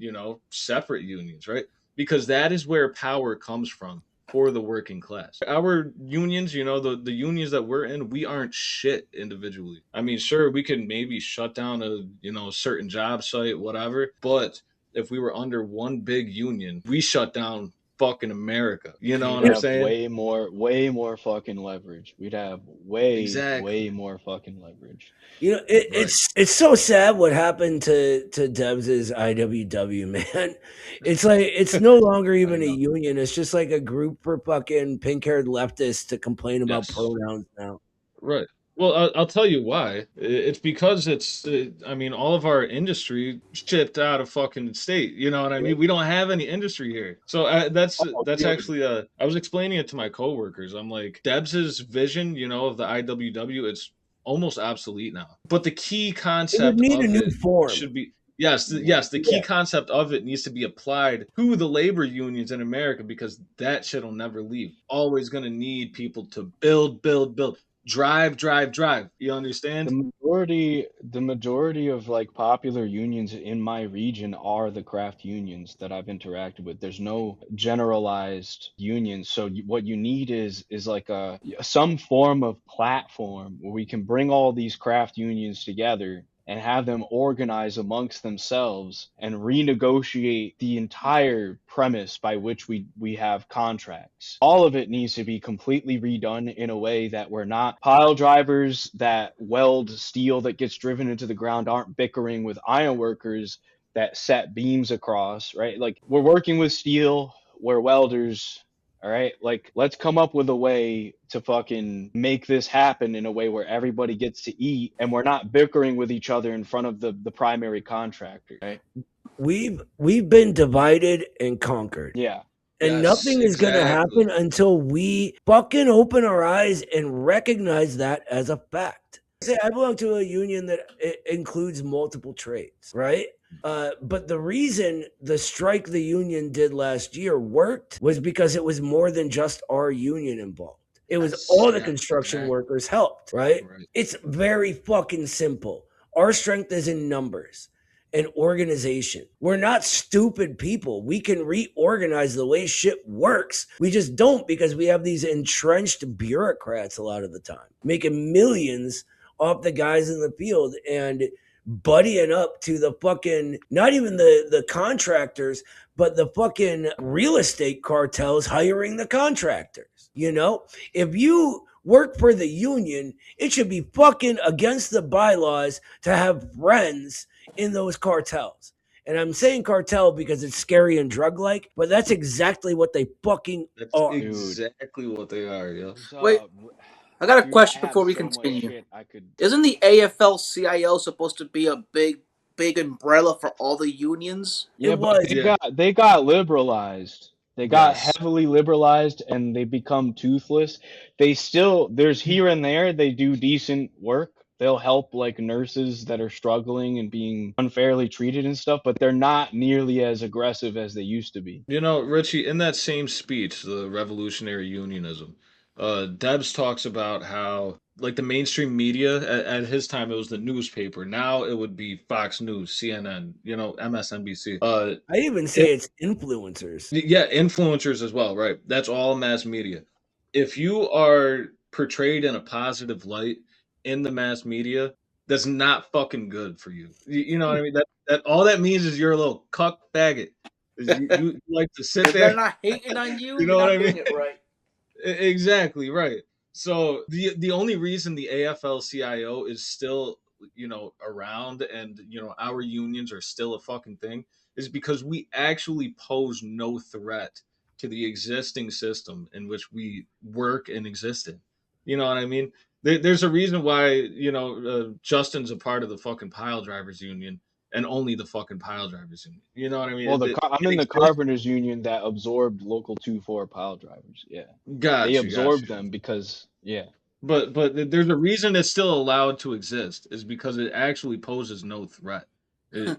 separate unions, right? Because that is where power comes from for the working class. Our unions, the unions that we're in, we aren't shit individually. I mean, sure, we could maybe shut down a certain job site, whatever, but if we were under one big union, we shut down fucking America. You know We'd what I'm have saying? way more fucking leverage. We'd have Exactly. way more fucking leverage. It's so sad what happened to Debs' IWW, man. It's like it's no longer even a union. It's just like a group for fucking pink-haired leftists to complain about Yes. pronouns now. Right. Well, I'll tell you why. It's because all of our industry shipped out of fucking state. You know what I mean? We don't have any industry here. So that's dude. actually, I was explaining it to my coworkers. I'm like, Debs's vision, of the IWW, it's almost obsolete now. But the key It would concept need a of new it form. should be, yes, the key concept of it needs to be applied to the labor unions in America because that shit will never leave. Always going to need people to build. Drive. You understand? The majority of like popular unions in my region are the craft unions that I've interacted with. There's no generalized unions. So what you need is like some form of platform where we can bring all these craft unions together and have them organize amongst themselves and renegotiate the entire premise by which we have contracts. All of it needs to be completely redone in a way that we're not pile drivers that weld steel that gets driven into the ground aren't bickering with iron workers that set beams across, right? Like we're working with steel, we're welders, all right, like let's come up with a way to fucking make this happen in a way where everybody gets to eat and we're not bickering with each other in front of the primary contractor, right? We've been divided and conquered. Yeah. And Yes, nothing is going to exactly. happen until we fucking open our eyes and recognize that as a fact. Say I belong to a union that includes multiple trades, right? But the reason the strike the union did last year worked was because it was more than just our union involved. It was all the Yeah, construction exactly. workers helped, right? Right. It's very fucking simple. Our strength is in numbers and organization. We're not stupid people. We can reorganize the way shit works. We just don't because we have these entrenched bureaucrats a lot of the time, making millions off the guys in the field and buddying up to the fucking, not even the contractors, but the fucking real estate cartels hiring the contractors. You know, if you work for the union, it should be fucking against the bylaws to have friends in those cartels. And I'm saying cartel because it's scary and drug like, but that's exactly what they fucking That's are. Dude, exactly what they are, yo. there's, Wait, I got a dude, I question have before we so much continue. shit I could. Isn't the AFL-CIO supposed to be a big umbrella for all the unions? Yeah, It but was. Yeah. they got liberalized. They got Yes. heavily liberalized and they become toothless. They still there's here and there they do decent work. They'll help like nurses that are struggling and being unfairly treated and stuff, but they're not nearly as aggressive as they used to be. You know, Richie, in that same speech, the revolutionary unionism, Debs talks about how, like, the mainstream media at his time, it was the newspaper. Now it would be Fox News, CNN, you know, MSNBC. I even say it's influencers. Yeah, influencers as well, right? That's all mass media. If you are portrayed in a positive light in the mass media, that's not fucking good for you. You know what I mean? That all that means is you're a little cuck faggot. You like to sit If they're there. not hating on you, You you're know what not I mean? doing it right. Exactly right. So the only reason the AFL-CIO is still, you know, around, and you know our unions are still a fucking thing is because we actually pose no threat to the existing system in which we work and exist in. You know what I mean? There's a reason why, you know, Justin's a part of the fucking pile drivers union and only the fucking pile drivers union. You know what I mean? Well, I'm It in the exists. carpenters union that absorbed local 2-4 pile drivers. Yeah. They Got absorbed you. them because yeah. But there's a reason it's still allowed to exist is because it actually poses no threat,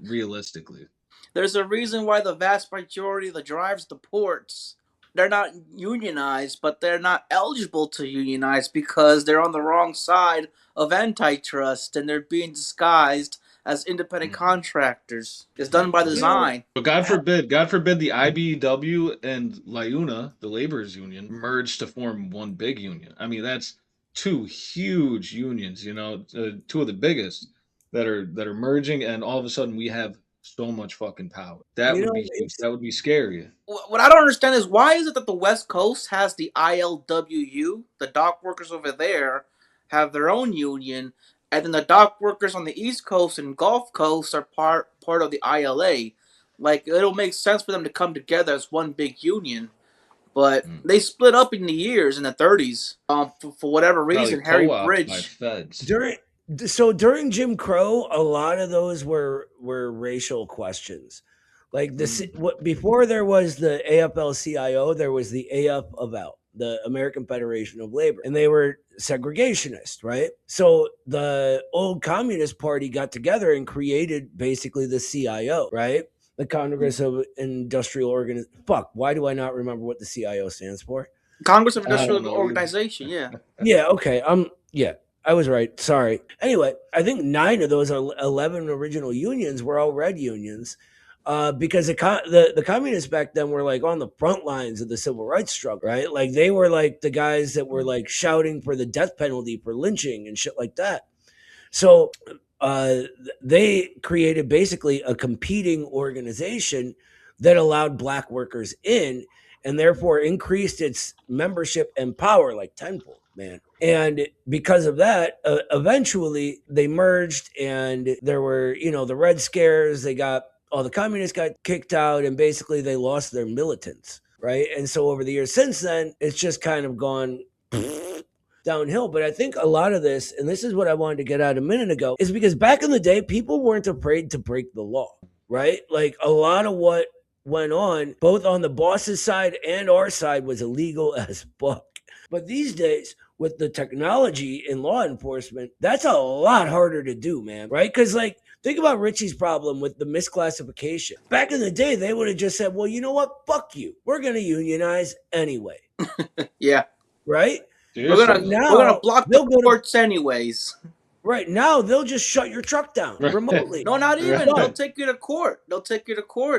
realistically. There's a reason why the vast majority of the drives to ports, they're not unionized, but they're not eligible to unionize because they're on the wrong side of antitrust and they're being disguised as independent Mhm. contractors. It's done by You know, design. But God forbid the IBEW and LIUNA, the laborers union, merge to form one big union. I mean, that's two huge unions, you know, two of the biggest that are merging, and all of a sudden we have so much fucking power. That you would know, be huge. it's That would be scary. What I don't understand is why is it that the West Coast has the ILWU, the dock workers over there have their own union, and then the dock workers on the East Coast and Gulf Coast are part of the ILA. Like it'll make sense for them to come together as one big union, but Mm. they split up in the years in the 30s. For whatever Probably reason, Harry co-ops by Bridge. feds. during Jim Crow, a lot of those were racial questions. Like this, Mm. what before there was the AFL-CIO, there was the AFL, the American Federation of Labor, and they were segregationist, right? So the old Communist Party got together and created basically the CIO, right? The Congress of Industrial Fuck, why do I not remember what the CIO stands for? Congress of I don't Industrial know either. Organization, yeah. Yeah, okay. Yeah, I was right. Sorry. Anyway, I think 9 of those 11 original unions were all red unions. Because the communists back then were like on the front lines of the civil rights struggle, right? Like they were like the guys that were like shouting for the death penalty for lynching and shit like that. So uh, they created basically a competing organization that allowed black workers in and therefore increased its membership and power like tenfold, man. And because of that, eventually they merged and there were, you know, the Red Scares, all the communists got kicked out and basically they lost their militants, right? And so over the years since then, it's just kind of gone downhill. But I think a lot of this, and this is what I wanted to get at a minute ago, is because back in the day, people weren't afraid to break the law, right? Like a lot of what went on, both on the boss's side and our side, was illegal as fuck. But these days, with the technology in law enforcement, that's a lot harder to do, man, right? Because, like, think about Richie's problem with the misclassification. Back in the day, they would have just said, well, you know what? Fuck you. We're going to unionize anyway. Yeah. Right? We're gonna block the ports anyways. Right. Now they'll just shut your truck down remotely. No, not even. They'll take you to court.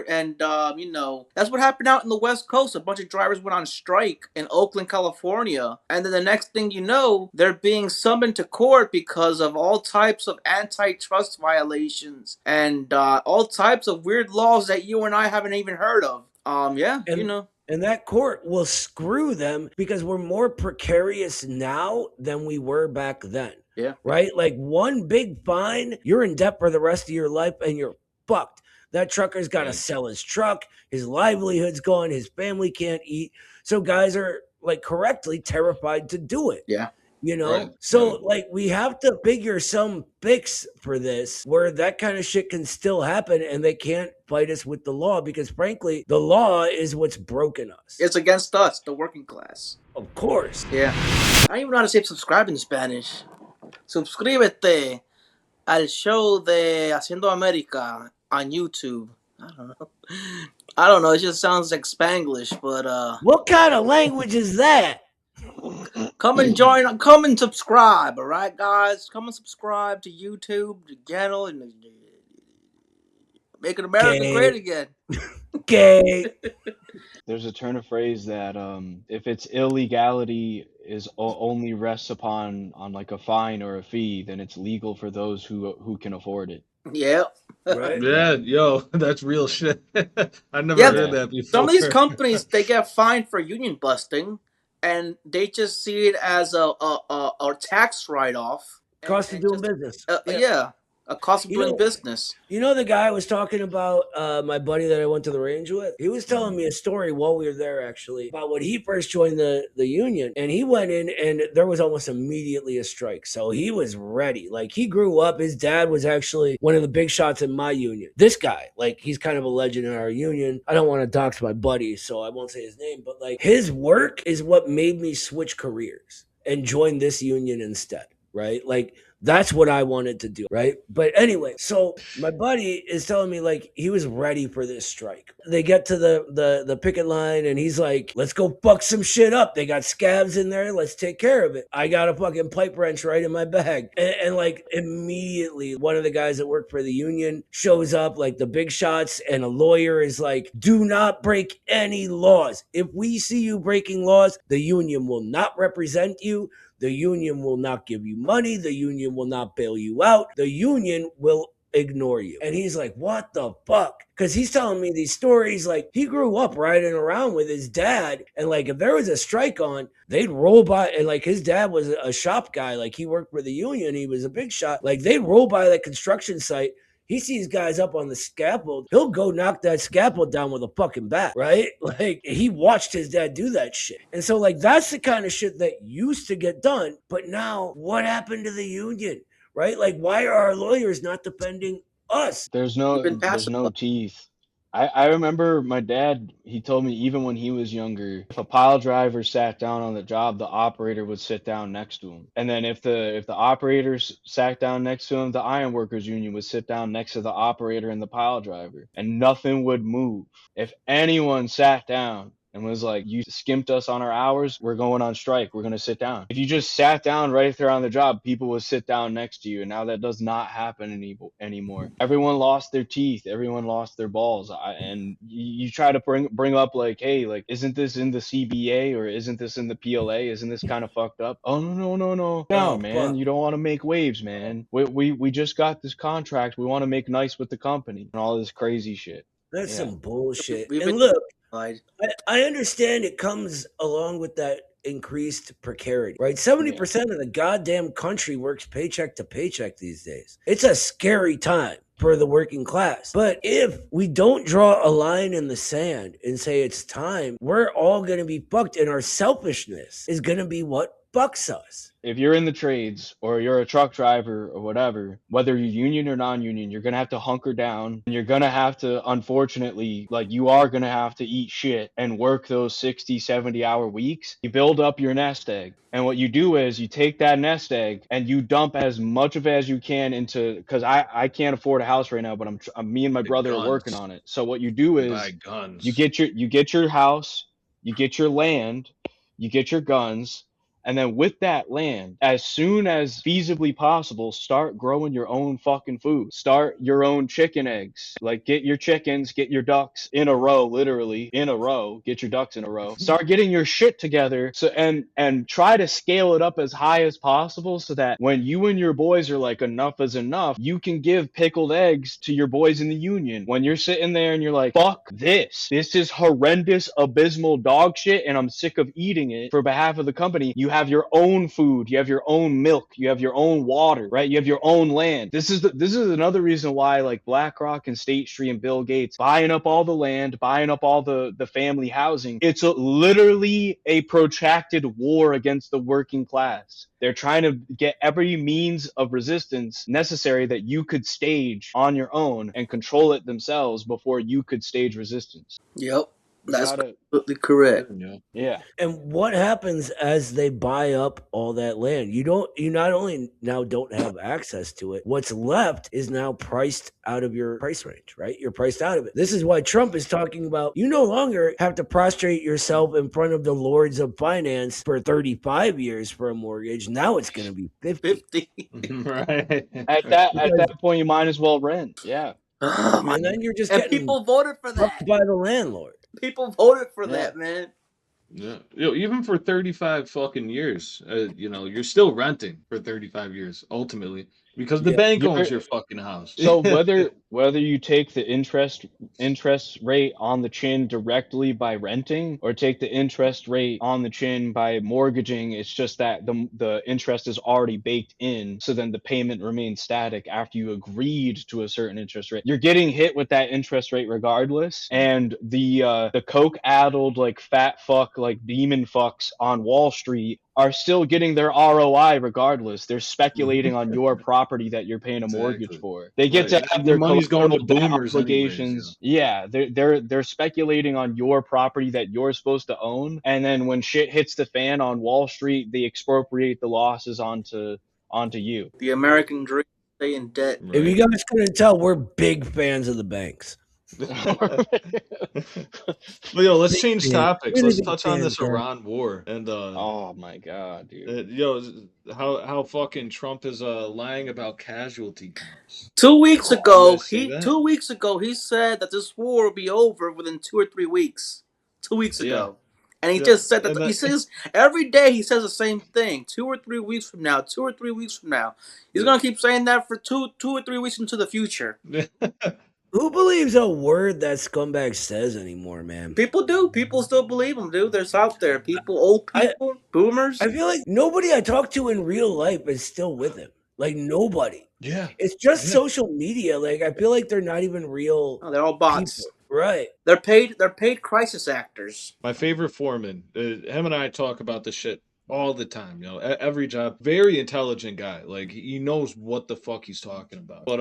And, you know, that's what happened out in the West Coast. A bunch of drivers went on strike in Oakland, California. And then the next thing you know, they're being summoned to court because of all types of antitrust violations and all types of weird laws that you and I haven't even heard of. You know. And that court will screw them because we're more precarious now than we were back then. Yeah. Right? Like one big fine, you're in debt for the rest of your life and you're fucked. That trucker's got to sell his truck. His livelihood's gone. His family can't eat. So guys are, like, correctly terrified to do it. Yeah. You know, like, we have to figure some fix for this where that kind of shit can still happen and they can't fight us with the law because, frankly, the law is what's broken us. It's against us, the working class. Of course. Yeah. I don't even know how to say subscribe in Spanish. Suscríbete al show de Haciendo América on YouTube. I don't know. It just sounds like Spanglish, but what kind of language is that? Come and subscribe, all right, guys? Come and subscribe to YouTube, to channel, and Making America great again. Gay. There's a turn of phrase that if it's illegality is only rests upon like a fine or a fee, then it's legal for those who can afford it. Yeah. Right? Yeah, yo, that's real shit. I never heard that before. Some of these companies, they get fined for union busting, and they just see it as a tax write-off. Cost of doing business. A cost of doing business. You know the guy I was talking about, my buddy that I went to the range with? He was telling me a story while we were there, actually, about when he first joined the union. And he went in and there was almost immediately a strike. So he was ready. Like, he grew up. His dad was actually one of the big shots in my union. This guy, like, he's kind of a legend in our union. I don't want to dox my buddy, so I won't say his name. But, like, his work is what made me switch careers and join this union instead, right? Like, that's what I wanted to do, right? But anyway, so my buddy is telling me, like, he was ready for this strike. They get to the picket line and he's like, let's go fuck some shit up. They got scabs in there. Let's take care of it. I got a fucking pipe wrench right in my bag. And like, immediately, one of the guys that worked for the union shows up, like the big shots, and a lawyer is like, do not break any laws. If we see you breaking laws, the union will not represent you. The union will not give you money. The union will not bail you out. The union will ignore you. And he's like, what the fuck? Because he's telling me these stories, like, he grew up riding around with his dad. And, like, if there was a strike on, they'd roll by. And, like, his dad was a shop guy. Like, he worked for the union. He was a big shot. Like, they'd roll by that construction site. He sees guys up on the scaffold. He'll go knock that scaffold down with a fucking bat, right? Like, he watched his dad do that shit. And so, like, that's the kind of shit that used to get done. But now, what happened to the union, right? Like, why are our lawyers not defending us? There's no teeth. I remember my dad, he told me even when he was younger, if a pile driver sat down on the job, the operator would sit down next to him. And then if the operators sat down next to him, the iron workers union would sit down next to the operator and the pile driver, and nothing would move. If anyone sat down and was like, you skimped us on our hours, we're going on strike, we're going to sit down. If you just sat down right there on the job, people would sit down next to you. And now that does not happen anymore. Everyone lost their teeth. Everyone lost their balls. And you try to bring up, like, hey, like, isn't this in the CBA or isn't this in the PLA? Isn't this kind of fucked up? Oh, no, man. You don't want to make waves, man. We just got this contract. We want to make nice with the company and all this crazy shit. That's some bullshit. And look, I understand it comes along with that increased precarity, right? 70% of the goddamn country works paycheck to paycheck these days. It's a scary time for the working class. But if we don't draw a line in the sand and say it's time, we're all going to be fucked, and our selfishness is going to be what fucks us. If you're in the trades or you're a truck driver or whatever, whether you're union or non-union, you're going to have to hunker down, and you're going to have to, unfortunately, like, you are going to have to eat shit and work those 60, 70-hour weeks. You build up your nest egg. And what you do is you take that nest egg and you dump as much of it as you can into, because I can't afford a house right now, but me and my brother are working on it. So what you do You buy is guns. you get your house, you get your land, you get your guns, and then with that land, as soon as feasibly possible, start growing your own fucking food. Start your own chicken eggs. Like, get your chickens, get your ducks in a row, literally in a row. Get your ducks in a row. Start getting your shit together. So and try to scale it up as high as possible so that when you and your boys are like, enough is enough, you can give pickled eggs to your boys in the union. When you're sitting there and you're like, fuck this. This is horrendous, abysmal dog shit, and I'm sick of eating it for behalf of the company. You have your own food, you have your own milk, you have your own water, right? You have your own land. This is another reason why, like, BlackRock and State Street and Bill Gates buying up all the land, buying up all the family housing. It's literally a protracted war against the working class. They're trying to get every means of resistance necessary that you could stage on your own and control it themselves before you could stage resistance. Yep, that's Gotta, completely correct. yeah. And what happens as they buy up all that land? You not only now don't have access to it, what's left is now priced out of your price range, right? You're priced out of it. This is why Trump is talking about you no longer have to prostrate yourself in front of the lords of finance for 35 years for a mortgage. Now it's going to be 50. Right. At that point, you might as well rent. Yeah. And then you're just And getting people voted for fucked that. by the landlord. People voted for Yeah. that, man. Yeah, even for 35 fucking years, you're still renting for 35 years ultimately because the bank owns your fucking house. So whether you take the interest rate on the chin directly by renting or take the interest rate on the chin by mortgaging, it's just that the interest is already baked in, so then the payment remains static after you agreed to a certain interest rate. You're getting hit with that interest rate regardless, and the coke-addled, like, fat fuck, like, demon fucks on Wall Street are still getting their ROI regardless. They're speculating on your property that you're paying a mortgage for. They get to have their money's going to collateral debt boomers obligations. anyways, Yeah, they're speculating on your property that you're supposed to own, and then when shit hits the fan on Wall Street, they expropriate the losses onto you. The American dream, stay in debt. Right. If you guys couldn't tell, we're big fans of the banks. Well, yo, let's change topics. Really Let's big touch on fans, this man. Iran war and Oh my god, dude. how fucking Trump is lying about casualty counts. 2 weeks You ago, guys see that? 2 weeks ago he said that this war will be over within 2 or 3 weeks. 2 weeks ago. And he just said that, he says every day he says the same thing. 2 or 3 weeks from now, 2 or 3 weeks from now. He's gonna keep saying that for two or 3 weeks into the future. Who believes a word that scumbag says anymore, man? People do. People still believe him, dude. There's out there. People, old people, boomers. I feel like nobody I talk to in real life is still with him. Like, nobody. Yeah. It's just social media. Like, I feel like they're not even real. Oh, they're all bots. People. Right. They're paid crisis actors. My favorite foreman, him and I talk about this shit all the time, every job. Very intelligent guy. Like, he knows what the fuck he's talking about. But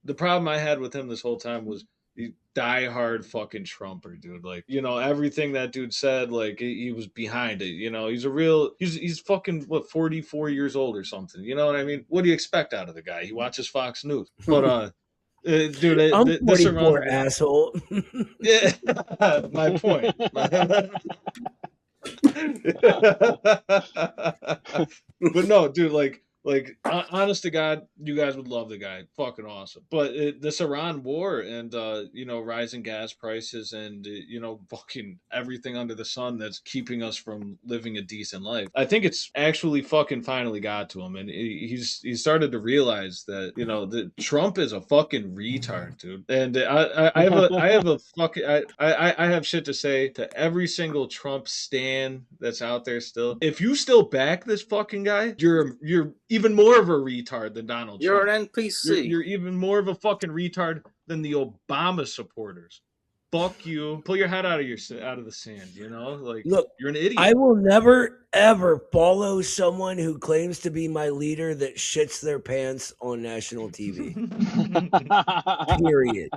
the problem I had with him this whole time was he diehard fucking Trumper, dude. Like, everything that dude said, like, he was behind it. He's fucking, what, 44 years old or something. You know what I mean? What do you expect out of the guy? He watches Fox News. But dude, I'm this 44, asshole. Yeah, my point. But no, dude, like honest to God, you guys would love the guy. Fucking awesome. But this Iran war and rising gas prices and fucking everything under the sun that's keeping us from living a decent life. I think it's actually fucking finally got to him, and he's started to realize that that Trump is a fucking retard, dude. And I have shit to say to every single Trump stan that's out there still. If you still back this fucking guy, you're even more of a retard than Donald Trump. You're an NPC. You're even more of a fucking retard than the Obama supporters. fuck you. Pull your head out of the sand, you know? Like, Look, you're an idiot. I will never, ever follow someone who claims to be my leader that shits their pants on national TV. Period.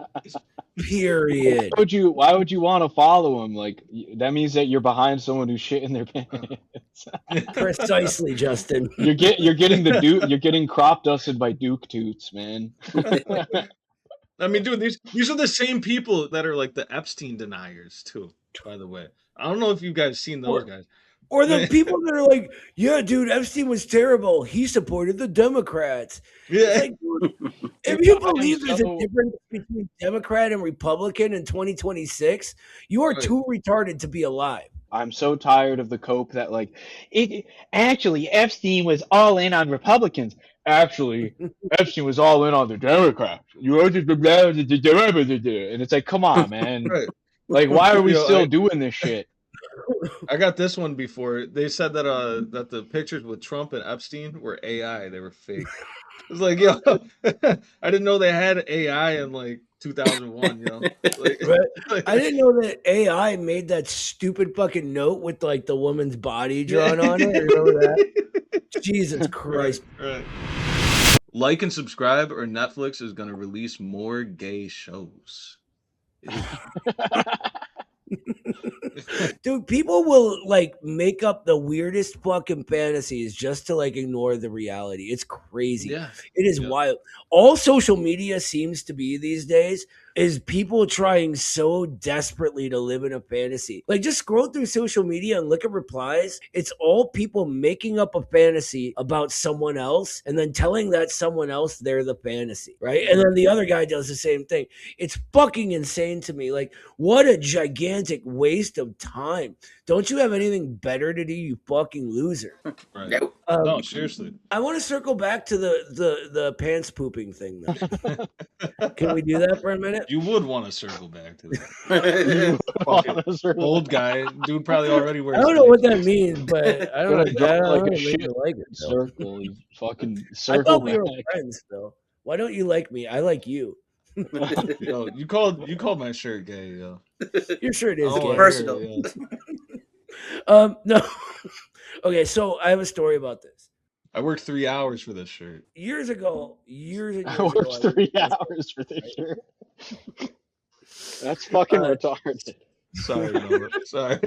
Period. Why would you want to follow him? Like that means that you're behind someone who's shit in their pants. Precisely, Justin. You're getting you're getting crop dusted by Duke Toots, man. I mean, dude, these are the same people that are like the Epstein deniers too, by the way. I don't know if you guys seen those guys. Or the people that are like, yeah, dude, Epstein was terrible. He supported the Democrats. Yeah. Like, dude, if you believe there's a difference between Democrat and Republican in 2026, you are too retarded to be alive. I'm so tired of the cope that like actually Epstein was all in on Republicans. Actually, Epstein was all in on the Democrats. You and it's like, come on, man. Right. Like, why are we still doing this shit? I got this one before. They said that that the pictures with Trump and Epstein were AI. They were fake. It's like, yo, I didn't know they had AI in like 2001. You know, like, I didn't know that AI made that stupid fucking note with like the woman's body drawn on it. You know that? Jesus Christ! Right. Like and subscribe, or Netflix is gonna release more gay shows. Dude, people will like make up the weirdest fucking fantasies just to like ignore the reality. It's crazy. Yeah. It is wild. All social media seems to be these days is people trying so desperately to live in a fantasy. Like, just scroll through social media and look at replies. It's all people making up a fantasy about someone else and then telling that someone else they're the fantasy, right? And then the other guy does the same thing. It's fucking insane to me. Like, what a gigantic waste of time. Don't you have anything better to do, you fucking loser? Right. No, seriously. I want to circle back to the pants pooping thing, though. Can we do that for a minute? You would want to circle back to that. Old guy, dude, probably already wears. I don't know what that means, but I don't know. Like a shit like it. Circle, fucking circle. I thought we were friends, though. Why don't you like me? I like you. Yo, you called my shirt gay, yo. Your shirt is gay. Personal. No. Okay, so I have a story about this. I worked 3 hours for this shirt. Years ago, I worked 3 hours for this shirt. That's fucking retarded. Sorry, no, sorry.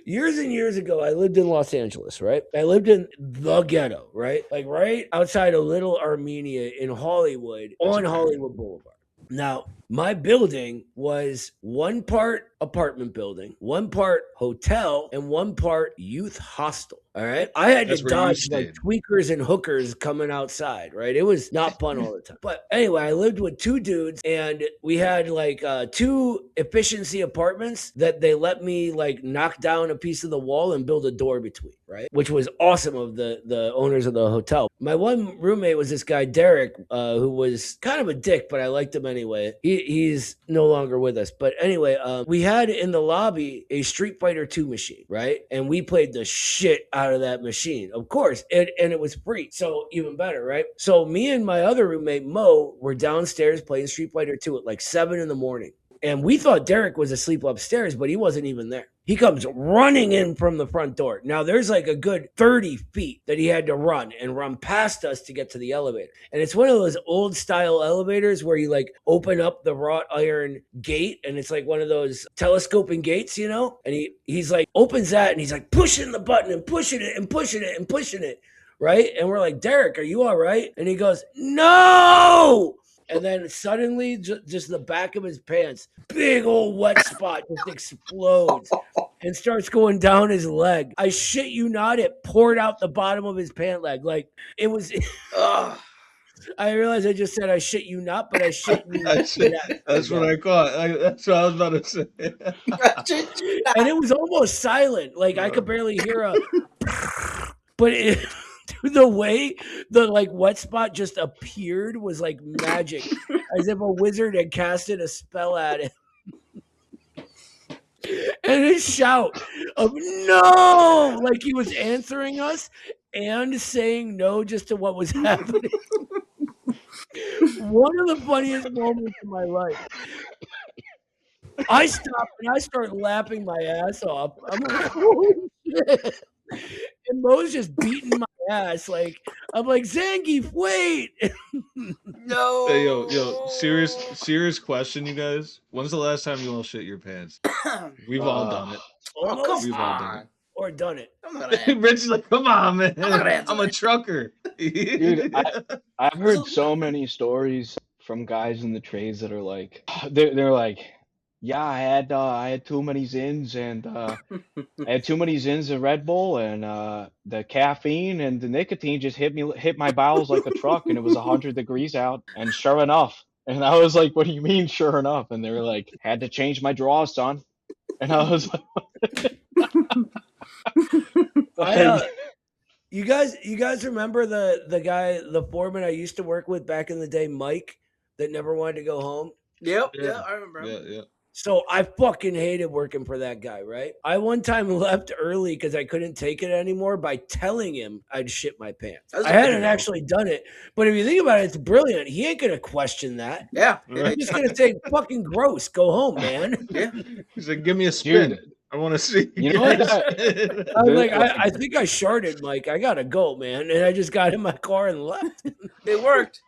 Years and years ago, I lived in Los Angeles, right? I lived in the ghetto, right? Like right outside of Little Armenia in Hollywood, on Hollywood Boulevard. Now, my building was one part apartment building, one part hotel, and one part youth hostel. All right. I had to dodge like tweakers and hookers coming outside, right? It was not fun all the time. But anyway, I lived with two dudes and we had like 2 efficiency apartments that they let me like knock down a piece of the wall and build a door between, right? Which was awesome of the owners of the hotel. My one roommate was this guy, Derek, who was kind of a dick, but I liked him anyway. He's no longer with us. But anyway, we had in the lobby a Street Fighter 2 machine, right? And we played the shit out of that machine, of course. And it was free. So even better, right? So me and my other roommate, Mo, were downstairs playing Street Fighter 2 at like 7 in the morning. And we thought Derek was asleep upstairs, but he wasn't even there. He comes running in from the front door. Now, there's like a good 30 feet that he had to run past us to get to the elevator. And it's one of those old style elevators where you like open up the wrought iron gate and it's like one of those telescoping gates, you know? And he's like, opens that and he's like pushing the button and pushing it and pushing it and pushing it, right? And we're like, Derek, are you all right? And he goes, no! And then suddenly, just the back of his pants, big old wet spot just explodes and starts going down his leg. I shit you not, it poured out the bottom of his pant leg. Like, it was... I realized I just said I shit you not, but I shit you not. That's what I caught. That's what I was about to say. And it was almost silent. Like, I could barely hear a... But the way the like wet spot just appeared was like magic, as if a wizard had casted a spell at it. And his shout of no, like he was answering us and saying no just to what was happening. One of the funniest moments of my life. I stop and I start laughing my ass off. I'm like, holy shit. And Mo's just beating my ass. Like, I'm like, Zangief, wait. No. Hey, yo, serious question, you guys. When's the last time you all shit your pants? We've all done it. Oh, Almost. come We've all done on. it. Or done it. I'm not gonna answer. Richie's like, come on, man. I'm not gonna answer I'm a that. trucker. Dude, I've heard so many stories from guys in the trades that are like, they're like, yeah, I had too many zins and I had too many zins of Red Bull and the caffeine and the nicotine just hit my bowels like a truck and it was 100 degrees out and sure enough. And I was like, what do you mean sure enough? And they were like, had to change my drawers, son. And I was like, you guys remember the guy, the foreman I used to work with back in the day, Mike, that never wanted to go home? Yep, yeah, I remember him. Yeah. So I fucking hated working for that guy, right? I one time left early because I couldn't take it anymore by telling him I'd shit my pants. I hadn't actually done it, but if you think about it, it's brilliant. He ain't gonna question that. Yeah. He's just gonna say, fucking gross, go home, man. Yeah. He's like, give me a spin. Dude, I want to see. you know what? I was like, I think I sharted, Mike. I gotta go, man. And I just got in my car and left. It worked.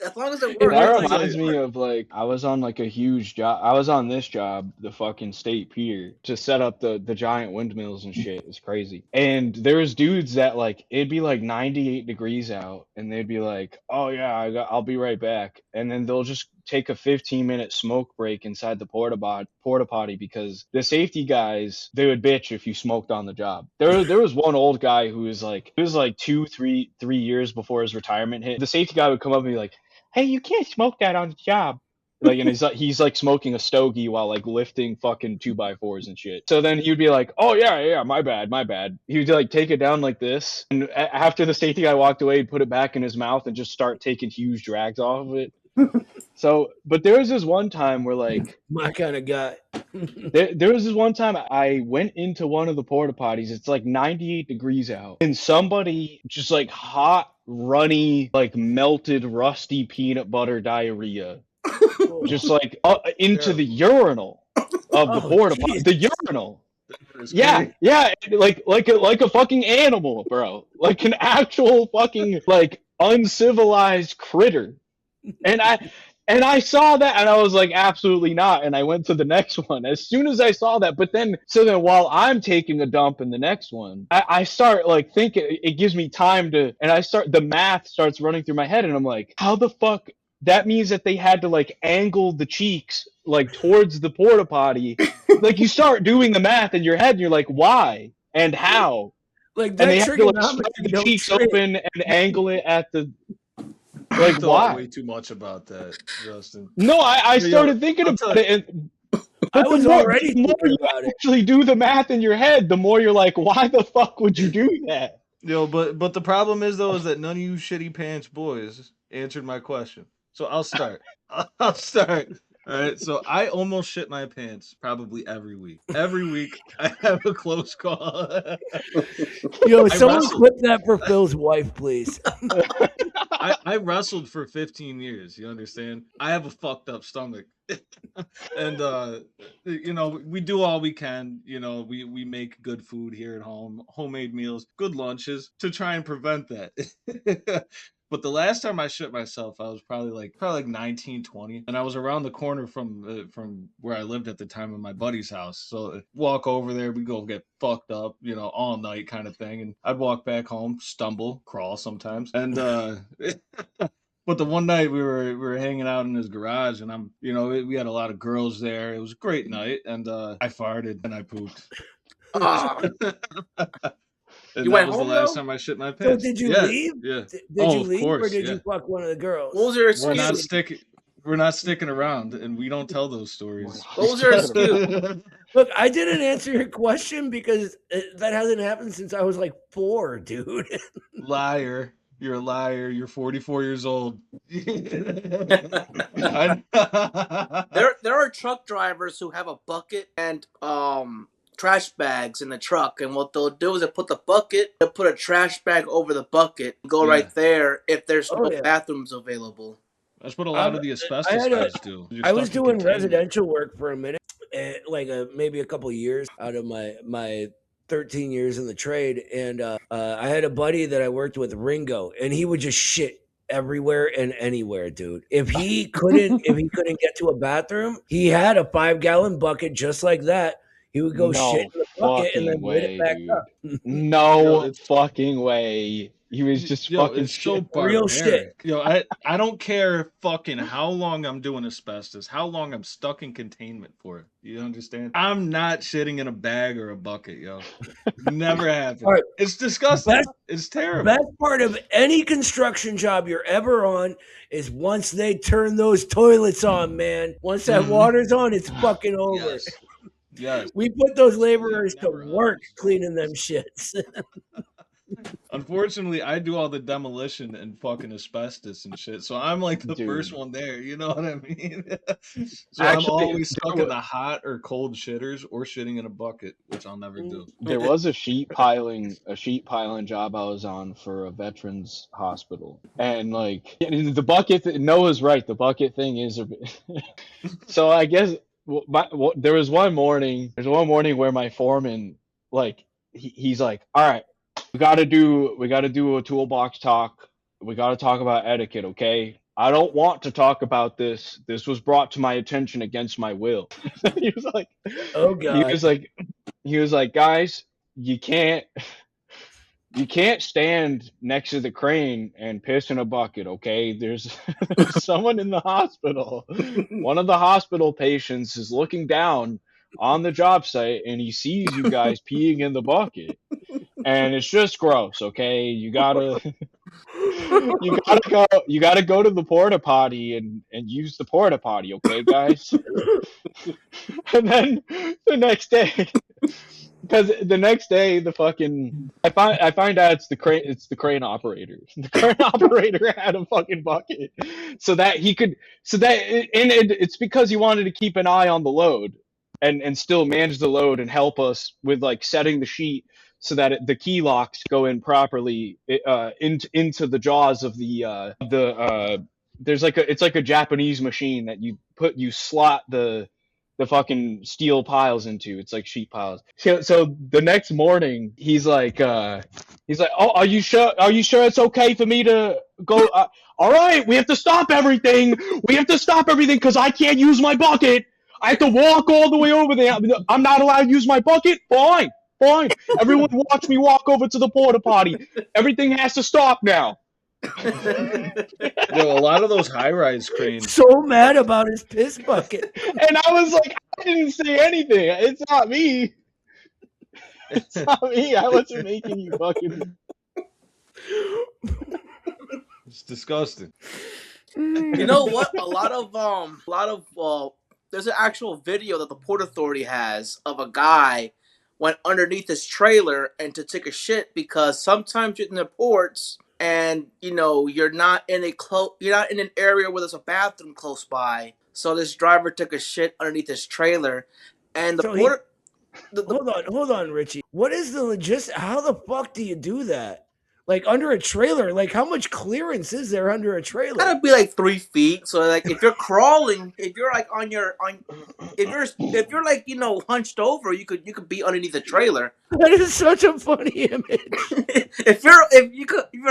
As long as it worked. That reminds me of like I was on like a huge job. I was on this job, the fucking state pier, to set up the giant windmills and shit. It's crazy. And there was dudes that like it'd be like 98 degrees out, and they'd be like, "Oh yeah, I'll be right back," and then they'll just take a 15-minute smoke break inside the porta potty because the safety guys, they would bitch if you smoked on the job. There was one old guy who was like, it was like 3 years before his retirement hit. The safety guy would come up and be like, hey, you can't smoke that on the job. Like, and he's like smoking a stogie while like lifting fucking 2x4s and shit. So then he'd be like, oh yeah, my bad. He would like take it down like this. And after the safety guy walked away, he'd put it back in his mouth and just start taking huge drags off of it. So, but there was this one time where like my kind of guy. there was this one time I went into one of the porta potties. It's like 98 degrees out, and somebody just like hot, runny, like melted, rusty peanut butter diarrhea, just like into the urinal of the porta potty. The urinal. Yeah, like a fucking animal, bro. Like an actual fucking like uncivilized critter. And I saw that and I was like, absolutely not. And I went to the next one as soon as I saw that. But then, so then while I'm taking a dump in the next one, I start like thinking, it gives me time to, and the math starts running through my head and I'm like, how the fuck? That means that they had to like angle the cheeks like towards the porta potty. Like you start doing the math in your head and you're like, why and how? Like that, and they have to like spread the cheeks open and angle it at the. Like, why? Way too much about that, Justin. No, I started thinking about it, and I was already the more you actually do the math in your head, the more you're like, why the fuck would you do that? Yo, but the problem is though is that none of you shitty pants boys answered my question. So I'll start. I'll start. All right. So I almost shit my pants probably every week. Every week I have a close call. Yo, someone clip that for Phil's wife, please. I wrestled for 15 years, you understand? I have a fucked up stomach. And you know, we do all we can, you know, we make good food here at home, homemade meals, good lunches to try and prevent that. But the last time I shit myself, I was probably like 19, 20, and I was around the corner from where I lived at the time in my buddy's house. So walk over there, we go get fucked up, you know, all night kind of thing. And I'd walk back home, stumble, crawl sometimes, and But the one night we were hanging out in his garage, and we had a lot of girls there. It was a great night, and I farted and I pooped. And you that went was home, the last though? time I shit my pants. So did you leave? Yeah. Did you leave, course, or did you fuck one of the girls? What was your excuse? We're not sticking around, and we don't tell those stories. What was your excuse? Look, I didn't answer your question because that hasn't happened since I was like 4, dude. Liar. You're a liar. You're 44 years old. There are truck drivers who have a bucket and trash bags in the truck, and what they'll do is they'll put a trash bag over the bucket, and go right there if there's no bathrooms available. That's what a lot of the I asbestos had a, guys do. You're I was stuck in doing containment. residential work for a minute, like maybe a couple of years out of my 13 years in the trade, and I had a buddy that I worked with, Ringo, and he would just shit everywhere and anywhere, dude. If he couldn't get to a bathroom, he had a 5-gallon bucket just like that. He would go shit No in the bucket and then fucking lit it way, back up. dude. Yo, No it's fucking way. He was just Yo, fucking it's so shit. Real shit. barbaric. Yo, I don't care fucking how long I'm doing asbestos, how long I'm stuck in containment for. You understand? I'm not shitting in a bag or a bucket, yo. Never happened. All right. It's disgusting. Best- It's terrible. Best part of any construction job you're ever on is once they turn those toilets on, man. Once that water's on, it's fucking over. Yes. Yes. We put those laborers to Never work understood. cleaning them shits. Unfortunately, I do all the demolition and fucking asbestos and shit, so I'm like the first Dude. one there. You know what I mean? So Actually, I'm always stuck there in the hot or cold shitters or shitting in a bucket, which I'll never do. There was a sheet piling job I was on for a veterans hospital, and like the bucket. Noah's right. The bucket thing is a bit. So I guess there was one morning. There's one morning where my foreman, like, he's like, "All right, we got to do a toolbox talk. We got to talk about etiquette, okay? I don't want to talk about this. This was brought to my attention against my will." He was like, Oh god. he was like, guys, you can't stand next to the crane and piss in a bucket, okay? There's someone in the hospital. One of the hospital patients is looking down on the job site and he sees you guys peeing in the bucket. And it's just gross, okay? You gotta go to the porta potty and use the porta potty, okay, guys? And then the next day, because the next day I find out it's the crane operator. The crane operator had a fucking bucket, it's because he wanted to keep an eye on the load and still manage the load and help us with like setting the sheet so that the key locks go in properly into the jaws of there's like it's like a Japanese machine that you slot the fucking steel piles into. It's like sheet piles. So the next morning he's like, "Oh, are you sure it's okay for me to go? All right, we have to stop everything. Because I can't use my bucket. I have to walk all the way over there. I'm not allowed to use my bucket. Fine. Everyone watch me walk over to the porta potty. Everything has to stop now." Yo, a lot of those high-rise cranes. So mad about his piss bucket. And I was like, I didn't say anything. It's not me. I wasn't making you fucking. It's disgusting. You know what? A lot of there's an actual video that the Port Authority has of a guy went underneath his trailer and to take a shit because sometimes you're in the ports and you're not in an area where there's a bathroom close by. So this driver took a shit underneath his trailer, and Hold on, Richie. What is the how the fuck do you do that? Like under a trailer? Like how much clearance is there under a trailer? Gotta be like 3 feet. So like if you're crawling, if you're like if you're like hunched over, you could be underneath the trailer. That is such a funny image. if you're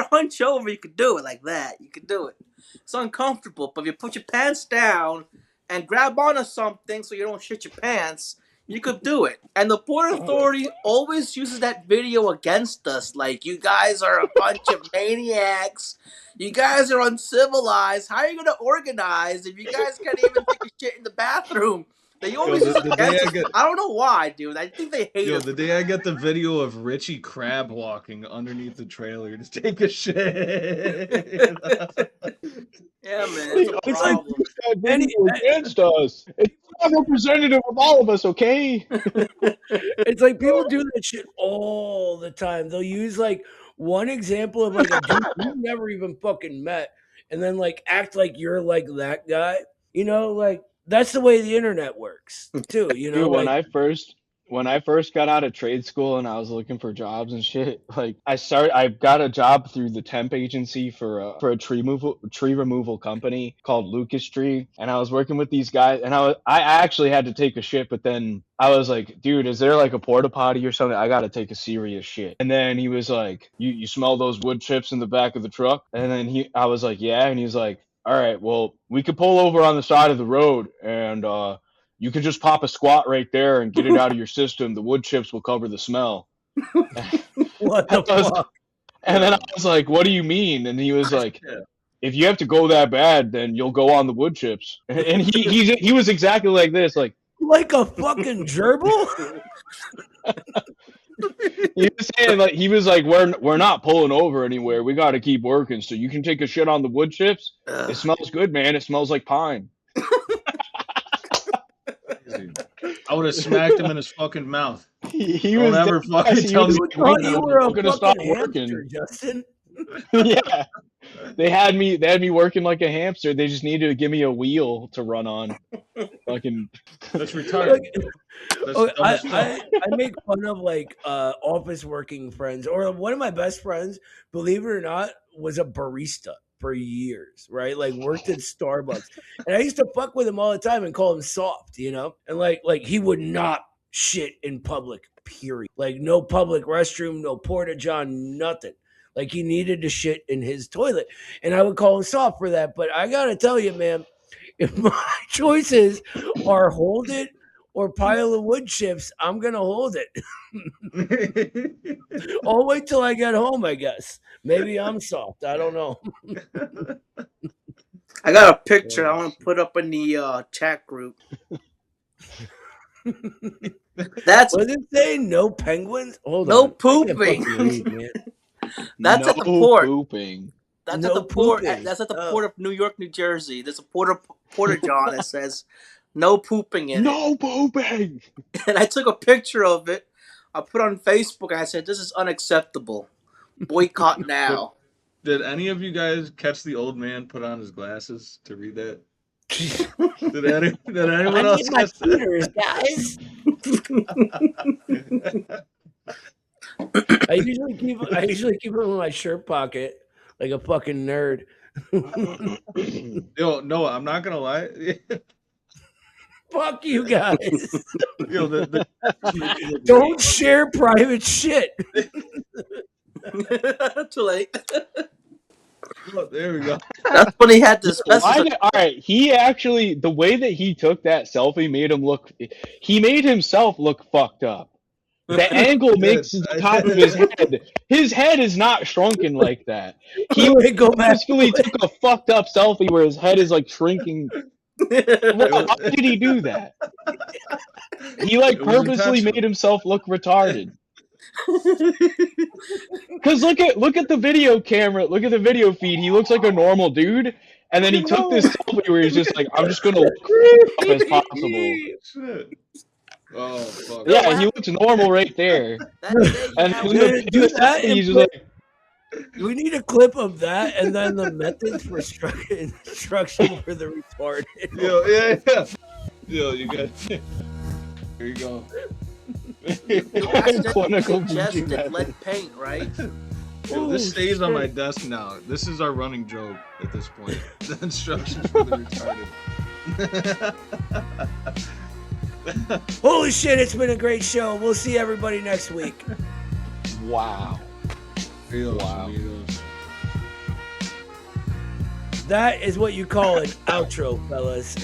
hunched over, you could do it like that. You could do it. It's uncomfortable, but if you put your pants down and grab onto something so you don't shit your pants, you could do it. And the Port Authority always uses that video against us. Like, you guys are a bunch of maniacs. You guys are uncivilized. How are you going to organize if you guys can't even take a shit in the bathroom? They always use it against us. I don't know why, dude. I think they hate us. The day I get the video of Richie crab walking underneath the trailer to take a shit. Yeah, man. It's a problem. Against us. It's not representative of all of us, okay? It's like people do that shit all the time. They'll use like one example of like a dude you never even fucking met and then like act like you're like that guy. Like that's the way the internet works too. Dude, when I first when I first got out of trade school and I was looking for jobs and shit, like I got a job through the temp agency for a tree removal company called Lucas Tree, and I was working with these guys, and I actually had to take a shit, but then I was like, dude, is there like a porta potty or something? I gotta take a serious shit. And then he was like, you smell those wood chips in the back of the truck? And then I was like, yeah, and he's like, all right, well, we could pull over on the side of the road and you can just pop a squat right there and get it out of your system. The wood chips will cover the smell. What the fuck? And then I was like, what do you mean? And he was like, if you have to go that bad, then you'll go on the wood chips. And he was exactly like this, like a fucking gerbil. He was like, we're not pulling over anywhere. We got to keep working. So you can take a shit on the wood chips. It smells good, man. It smells like pine. I would have smacked him in his fucking mouth. He was never fucking tell me you were gonna stop working, Justin. Yeah, they had me working like a hamster. They just needed to give me a wheel to run on. Fucking that's retarded. I make fun of like office working friends, or one of my best friends, believe it or not, was a barista for years, right? Like worked at Starbucks. And I used to fuck with him all the time and call him soft, you know? And like he would not shit in public, period. Like no public restroom, no porta john, nothing. Like he needed to shit in his toilet. And I would call him soft for that. But I gotta tell you, man, if my choices are hold it or pile of wood chips, I'm gonna hold it. I'll wait till I get home, I guess. Maybe I'm soft. I don't know. I got a picture I want to put up in the chat group. That's what does it say? No penguins? Hold on. No pooping. That's at the port. Pooping. That's at the port. That's at the port of New York, New Jersey. There's a porta john that says no pooping in it. No pooping. And I took a picture of it. I put it on Facebook and I said, "This is unacceptable. Boycott now." Did any of you guys catch the old man put on his glasses to read that? Did anyone else catch that? Guys. I usually keep them in my shirt pocket like a fucking nerd. Yo, no, I'm not gonna lie. Fuck you guys. Yo, don't share private shit. Too late. Oh, there we go. That's when he had this. All right, he actually, the way that he took that selfie made made himself look fucked up. The angle makes the top of his head. His head is not shrunken like that. He basically took a fucked up selfie where his head is like shrinking. Why did he do that? He like purposely made himself look retarded. Because look at the video camera, look at the video feed. He looks like a normal dude, and then he took this selfie where he's just like, I'm just gonna look up as possible. Shit. Oh fuck. Yeah, he looks normal right there. And he's just like, we need a clip of that, and then the methods for instruction for the retarded. Yo, yeah. Yo, you got. Here you go. Congested lead paint, right? Yo, this stays on my desk now. This is our running joke at this point. The instructions for the retarded. Holy shit, it's been a great show. We'll see everybody next week. Wow. Wow. That is what you call an outro, fellas.